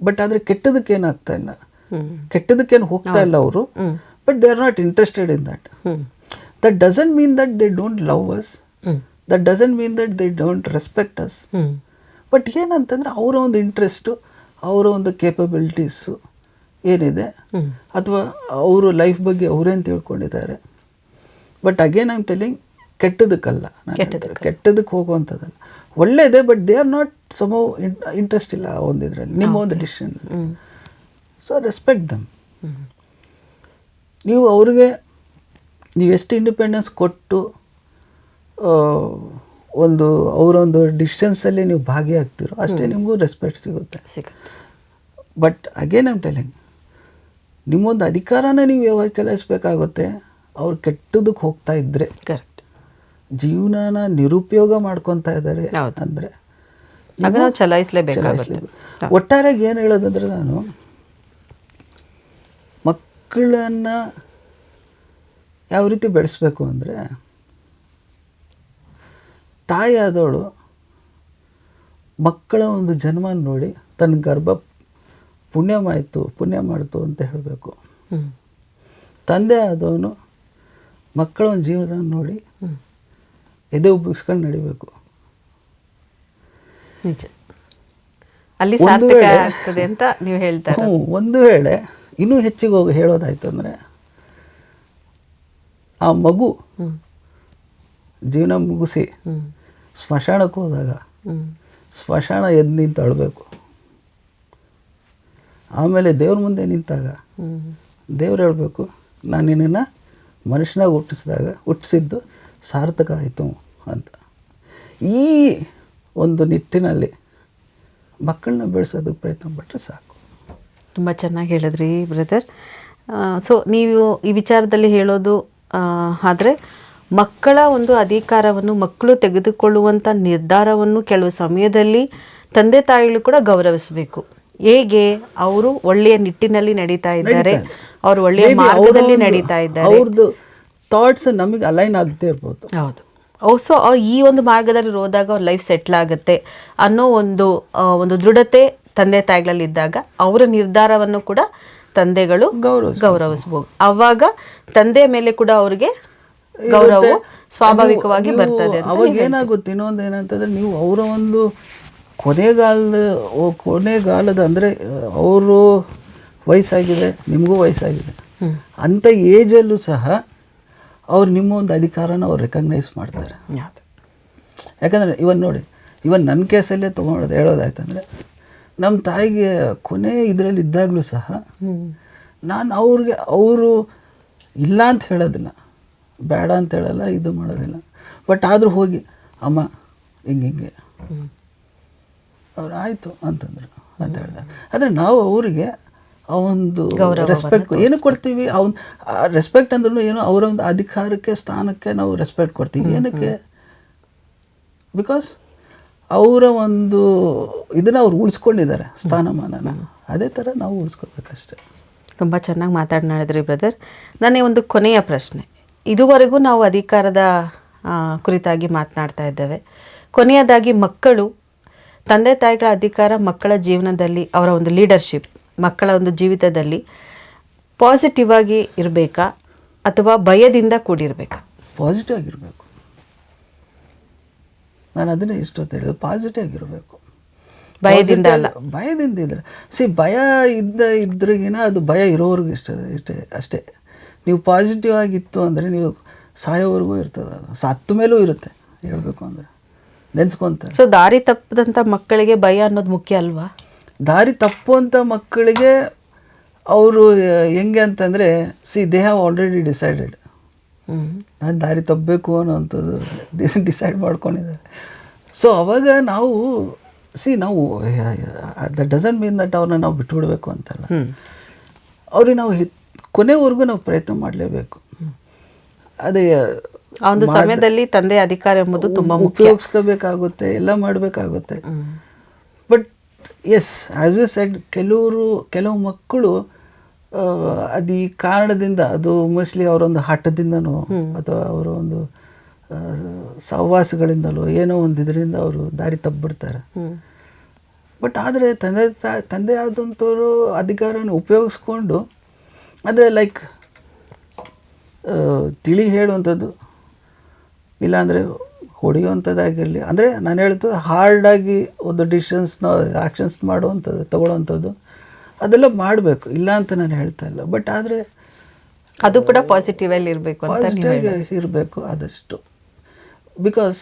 ಬಟ್ ಆದರೆ ಕೆಟ್ಟದಕ್ಕೆ ಏನಾಗ್ತಾ ಇಲ್ಲ, ಕೆಟ್ಟದಕ್ಕೇನು ಹೋಗ್ತಾ ಇಲ್ಲ ಅವರು, but they are not interested in that. That doesn't mean that they don't love us, that doesn't mean that they don't respect us. But ಏನಂತಂದರೆ ಅವರ ಒಂದು ಇಂಟ್ರೆಸ್ಟು, ಅವರ ಒಂದು ಕೇಪಬಿಲಿಟೀಸು ಏನಿದೆ, ಅಥವಾ ಅವರು ಲೈಫ್ ಬಗ್ಗೆ ಅವರೇನು ತಿಳ್ಕೊಂಡಿದ್ದಾರೆ. But again I am telling, ಕೆಟ್ಟದಕ್ಕಲ್ಲ, ಕೆಟ್ಟದಕ್ಕೆ ಹೋಗುವಂಥದ್ದಲ್ಲ, ಒಳ್ಳೇದೇ. But they are not some interest ಇಲ್ಲ ಆ ಒಂದು ಇದರಲ್ಲಿ, ನಿಮ್ಮ ಒಂದು ಡಿಸಿಷನ್. ಸೊ ರೆಸ್ಪೆಕ್ಟ್ ದಮ್. ನೀವು ಅವ್ರಿಗೆ ನೀವು ಎಷ್ಟು ಇಂಡಿಪೆಂಡೆನ್ಸ್ ಕೊಟ್ಟು ಒಂದು ಅವರೊಂದು ಡಿಸಿಷನ್ಸಲ್ಲಿ ನೀವು ಭಾಗಿಯಾಗ್ತೀರೋ ಅಷ್ಟೇ ನಿಮಗೂ ರೆಸ್ಪೆಕ್ಟ್ ಸಿಗುತ್ತೆ. But again I am telling, ನಿಮ್ಮೊಂದು ಅಧಿಕಾರನ ನೀವು ಯಾವಾಗ ಚಲಾಯಿಸಬೇಕಾಗುತ್ತೆ. ಅವ್ರು ಕೆಟ್ಟದಕ್ಕೆ ಹೋಗ್ತಾ ಇದ್ದರೆ, ಜೀವನನ ನಿರುಪಯೋಗ ಮಾಡ್ಕೊತಾ ಇದ್ದಾರೆ ಅಂದರೆ ಚಲಾಯಿಸಲೇಬೇಕು. ಒಟ್ಟಾರೆಯಾಗಿ ಏನು ಹೇಳೋದಂದ್ರೆ, ನಾನು ಮಕ್ಕಳನ್ನು ಯಾವ ರೀತಿ ಬೆಳೆಸಬೇಕು ಅಂದರೆ, ತಾಯಿಯಾದವಳು ಮಕ್ಕಳ ಒಂದು ಜನ್ಮ ನೋಡಿ ತನ್ನ ಗರ್ಭ ಪುಣ್ಯ ಮಾಡ್ತು ಅಂತ ಹೇಳಬೇಕು. ತಂದೆ ಆದವನು ಮಕ್ಕಳ ಒಂದು ಜೀವನ ನೋಡಿ ಎದೆ ಉಬ್ಬಿಸ್ಕೊಂಡು ನಡಿಬೇಕು. ಅಲ್ಲಿ ಸಾರ್ಥಕ ಆಗ್ತದೆ ಅಂತ ನೀವು ಹೇಳ್ತಾರೆ. ಒಂದು ವೇಳೆ ಇನ್ನೂ ಹೆಚ್ಚಿಗೆ ಹೋಗಿ ಹೇಳೋದಾಯ್ತು ಅಂದರೆ, ಆ ಮಗು ಜೀವನ ಮುಗಿಸಿ ಸ್ಮಶಾನಕ್ಕೆ ಹೋದಾಗ ಸ್ಮಶಾನ ಎದ್ದು ನಿಂತು ಅಳಬೇಕು. ಆಮೇಲೆ ದೇವ್ರ ಮುಂದೆ ನಿಂತಾಗ ದೇವ್ರು ಹೇಳಬೇಕು, ನಾನು ನಿನ್ನನ್ನು ಮನುಷ್ಯನಾಗಿ ಹುಟ್ಟಿಸಿದ್ದು ಸಾರ್ಥಕ ಆಯಿತು ಅಂತ. ಈ ಒಂದು ನಿಟ್ಟಿನಲ್ಲಿ ಮಕ್ಕಳನ್ನ ಬೆಳೆಸೋದಕ್ಕೆ ಪ್ರಯತ್ನ ಪಟ್ಟರೆ ಸಾಕು. ತುಂಬ ಚೆನ್ನಾಗಿ ಹೇಳಿದ್ರಿ ಬ್ರದರ್. ಸೊ ನೀವು ಈ ವಿಚಾರದಲ್ಲಿ ಹೇಳೋದು ಆದರೆ, ಮಕ್ಕಳ ಒಂದು ಅಧಿಕಾರವನ್ನು ಮಕ್ಕಳು ತೆಗೆದುಕೊಳ್ಳುವಂಥ ನಿರ್ಧಾರವನ್ನು ಕೆಲವು ಸಮಯದಲ್ಲಿ ತಂದೆ ತಾಯಿಗಳು ಕೂಡ ಗೌರವಿಸಬೇಕು. ಹೇಗೆ ಅವರು ಒಳ್ಳೆಯ ನಿಟ್ಟಿನಲ್ಲಿ ನಡೀತಾ ಇದ್ದಾರೆ, ಅವರು ಒಳ್ಳೆಯ ಮಾರ್ಗದಲ್ಲಿ ನಡೀತಾ ಇದ್ದಾರೆ, ಅವ್ರದ್ದು ಥಾಟ್ಸ್ ನಮಗೆ ಅಲೈನ್ ಆಗದೆ ಇರ್ಬೋದು. ಹೌದು. ಸೊ ಈ ಒಂದು ಮಾರ್ಗದಲ್ಲಿ ಹೋದಾಗ ಅವ್ರ ಲೈಫ್ ಸೆಟ್ಲ್ ಆಗುತ್ತೆ ಅನ್ನೋ ಒಂದು ದೃಢತೆ ತಂದೆ ತಾಯಿಗಳಲ್ಲಿ ಇದ್ದಾಗ ಅವರ ನಿರ್ಧಾರವನ್ನು ಕೂಡ ತಂದೆಗಳು ಗೌರವಿಸಬಹುದು. ಆವಾಗ ತಂದೆ ಮೇಲೆ ಕೂಡ ಅವ್ರಿಗೆ ಗೌರವ ಸ್ವಾಭಾವಿಕವಾಗಿ ಬರ್ತದೆ. ಅವಾಗ ಏನಾಗುತ್ತೆ, ಇನ್ನೊಂದು ಏನಂತಂದ್ರೆ, ನೀವು ಅವರ ಒಂದು ಕೊನೆಗಾಲದ ಅಂದರೆ ಅವರು ವಯಸ್ಸಾಗಿದೆ, ನಿಮಗೂ ವಯಸ್ಸಾಗಿದೆ, ಅಂಥ ಏಜಲ್ಲೂ ಸಹ ಅವ್ರು ನಿಮ್ಮ ಒಂದು ಅಧಿಕಾರನ ಅವ್ರು ರೆಕಗ್ನೈಸ್ ಮಾಡ್ತಾರೆ. ಯಾಕಂದರೆ ಇವನ್ ನನ್ನ ಕೇಸಲ್ಲೇ ಹೇಳೋದಾಯ್ತಂದರೆ, ನಮ್ಮ ತಾಯಿಗೆ ಕೊನೆ ಇದರಲ್ಲಿ ಇದ್ದಾಗಲೂ ಸಹ ನಾನು ಅವರು ಇಲ್ಲ ಅಂತ ಹೇಳೋದಿಲ್ಲ, ಬೇಡ ಅಂತ ಹೇಳಲ್ಲ, ಇದು ಮಾಡೋದಿಲ್ಲ. ಬಟ್ ಆದರೂ ಹೋಗಿ ಅಮ್ಮ ಹಿಂಗೆ ಅವ್ರು ಆಯಿತು ಅಂತಂದರು ಅಂತ ಹೇಳಿದ. ಆದರೆ ನಾವು ಅವರಿಗೆ ಆ ಒಂದು ರೆಸ್ಪೆಕ್ಟ್ ಏನು ಕೊಡ್ತೀವಿ, ರೆಸ್ಪೆಕ್ಟ್ ಅಂದ್ರೂ ಏನು, ಅವರ ಒಂದು ಅಧಿಕಾರಕ್ಕೆ ಸ್ಥಾನಕ್ಕೆ ನಾವು ರೆಸ್ಪೆಕ್ಟ್ ಕೊಡ್ತೀವಿ. ಏನಕ್ಕೆ? ಬಿಕಾಸ್ ಅವರ ಒಂದು ಇದನ್ನು ಅವ್ರು ಉಳಿಸ್ಕೊಂಡಿದ್ದಾರೆ, ಸ್ಥಾನಮಾನನ. ಅದೇ ಥರ ನಾವು ಉಳಿಸ್ಕೊಳ್ಬೇಕಷ್ಟೆ. ತುಂಬ ಚೆನ್ನಾಗಿ ಮಾತನಾಡಿದ್ರಿ ಬ್ರದರ್. ನನ್ನ ಒಂದು ಕೊನೆಯ ಪ್ರಶ್ನೆ, ಇದುವರೆಗೂ ನಾವು ಅಧಿಕಾರದ ಕುರಿತಾಗಿ ಮಾತನಾಡ್ತಾ ಇದ್ದೇವೆ. ಕೊನೆಯದಾಗಿ, ಮಕ್ಕಳು ತಂದೆ ತಾಯಿಗಳ ಅಧಿಕಾರ ಮಕ್ಕಳ ಜೀವನದಲ್ಲಿ, ಅವರ ಒಂದು ಲೀಡರ್ಶಿಪ್ ಮಕ್ಕಳ ಒಂದು ಜೀವಿತದಲ್ಲಿ ಪಾಸಿಟಿವ್ ಆಗಿ ಇರಬೇಕಾ ಅಥವಾ ಭಯದಿಂದ ಕೂಡಿರಬೇಕಾ? ಪಾಸಿಟಿವ್ ಆಗಿರಬೇಕು. ನಾನು ಅದನ್ನೇ ಇಷ್ಟೊತ್ತು ಹೇಳಿದೆ, ಪಾಸಿಟಿವ್ ಆಗಿರಬೇಕು, ಭಯದಿಂದ ಅಲ್ಲ. ಭಯದಿಂದ ಇದ್ರೆ ಭಯ ಇದ್ರಿಗಿನ ಅದು ಭಯ ಇರೋವರೆಗೂ ಇಷ್ಟೇ ಅಷ್ಟೇ. ನೀವು ಪಾಸಿಟಿವ್ ಆಗಿತ್ತು ಅಂದರೆ ನೀವು ಸಾಯೋವರೆಗೂ ಇರ್ತದೆ, ಅದು ಸತ್ತ ಮೇಲೂ ಇರುತ್ತೆ ಹೇಳಬೇಕು ಅಂದರೆ, ನೆನ್ಸ್ಕೊತಾರೆ. ಸೊ ದಾರಿ ತಪ್ಪದಂಥ ಮಕ್ಕಳಿಗೆ ಭಯ ಅನ್ನೋದು ಮುಖ್ಯ ಅಲ್ವಾ? ದಾರಿ ತಪ್ಪುವಂಥ ಮಕ್ಕಳಿಗೆ ಅವರು ಹೆಂಗೆ ಅಂತಂದರೆ, ದೇ ಹ್ಯಾವ್ ಆಲ್ರೆಡಿ ಡಿಸೈಡೆಡ್, ನಾನು ದಾರಿ ತಪ್ಪಬೇಕು ಅನ್ನೋವಂಥದ್ದು ಡಿಸೈಡ್ ಮಾಡ್ಕೊಂಡಿದ್ದಾರೆ. ಸೊ ಅವಾಗ ನಾವು ದಟ್ ಡಸಂಟ್ ಮೀನ್ ದಟ್ ಅವ್ರನ್ನ ನಾವು ಬಿಟ್ಬಿಡ್ಬೇಕು ಅಂತಲ್ಲ, ಅವ್ರಿಗೆ ನಾವು ಕೊನೆವರೆಗೂ ನಾವು ಪ್ರಯತ್ನ ಮಾಡಲೇಬೇಕು. ಅದೇ ಆ ಒಂದು ಸಮಯದಲ್ಲಿ ತಂದೆ ಅಧಿಕಾರ ಎಂಬುದು ತುಂಬ ಮುಖ್ಯ. ಉಪಯೋಗಿಸ್ಕೋಬೇಕಾಗುತ್ತೆ, ಎಲ್ಲ ಮಾಡಬೇಕಾಗುತ್ತೆ. But as as you said, ಕೆಲವು ಮಕ್ಕಳು ಅದು ಈ ಕಾರಣದಿಂದ, ಅದು ಮೋಸ್ಟ್ಲಿ ಅವರೊಂದು ಹಠದಿಂದನೋ ಅಥವಾ ಅವರ ಒಂದು ಸಹವಾಸಗಳಿಂದಲೋ ಏನೋ ಒಂದು ಇದರಿಂದ ಅವರು ದಾರಿ ತಪ್ಪಿಬಿಡ್ತಾರೆ. ಬಟ್ ಆದರೆ ತಂದೆ ಆದಂಥವರು ಅಧಿಕಾರನ ಉಪಯೋಗಿಸ್ಕೊಂಡು, ಅಂದರೆ ಲೈಕ್ ತಿಳಿ ಹೇಳುವಂಥದ್ದು, ಇಲ್ಲಾಂದರೆ ಹೊಡೆಯುವಂಥದ್ದಾಗಿರಲಿ, ಅಂದರೆ ನಾನು ಹೇಳ್ತದೆ ಹಾರ್ಡಾಗಿ ಒಂದು ಆ್ಯಕ್ಷನ್ಸ್ ಮಾಡುವಂಥದ್ದು, ತಗೊಳ್ಳೋವಂಥದ್ದು ಅದೆಲ್ಲ ಮಾಡಬೇಕು, ಇಲ್ಲ ಅಂತ ನಾನು ಹೇಳ್ತಾ ಇಲ್ಲ. ಬಟ್ ಆದರೆ ಅದು ಕೂಡ ಪಾಸಿಟಿವಲ್ಲಿ ಇರಬೇಕು, ಪಾಸಿಟಿವ್ ಇರಬೇಕು ಆದಷ್ಟು. ಬಿಕಾಸ್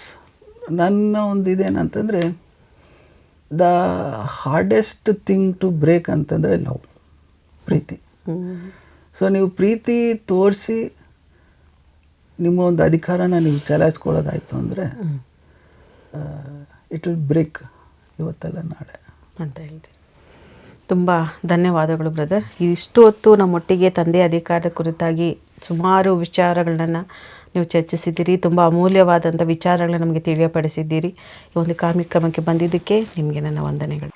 ನನ್ನ ಒಂದು ಇದೇನಂತಂದರೆ, the hardest thing to break ಅಂತಂದರೆ ಲವ್, ಪ್ರೀತಿ. ಸೊ ನೀವು ಪ್ರೀತಿ ತೋರಿಸಿ ನಿಮ್ಮ ಒಂದು ಅಧಿಕಾರನ ನೀವು ಚಲಾಯಿಸ್ಕೊಳ್ಳೋದಾಯಿತು ಅಂದರೆ ಇಟ್ ವಿಲ್ ಬ್ರೇಕ್ ಇವತ್ತೆಲ್ಲ ನಾಳೆ ಅಂತ ಹೇಳ್ತೀವಿ. ತುಂಬ ಧನ್ಯವಾದಗಳು ಬ್ರದರ್. ಇಷ್ಟು ಹೊತ್ತು ನಮ್ಮೊಟ್ಟಿಗೆ ತಂದೆ ಅಧಿಕಾರದ ಕುರಿತಾಗಿ ಸುಮಾರು ವಿಚಾರಗಳನ್ನ ನೀವು ಚರ್ಚಿಸಿದ್ದೀರಿ. ತುಂಬ ಅಮೂಲ್ಯವಾದಂಥ ವಿಚಾರಗಳನ್ನ ನಮಗೆ ತಿಳಿಯಪಡಿಸಿದ್ದೀರಿ. ಈ ಒಂದು ಕಾರ್ಯಕ್ರಮಕ್ಕೆ ಬಂದಿದ್ದಕ್ಕೆ ನಿಮಗೆ ನನ್ನ ವಂದನೆಗಳು.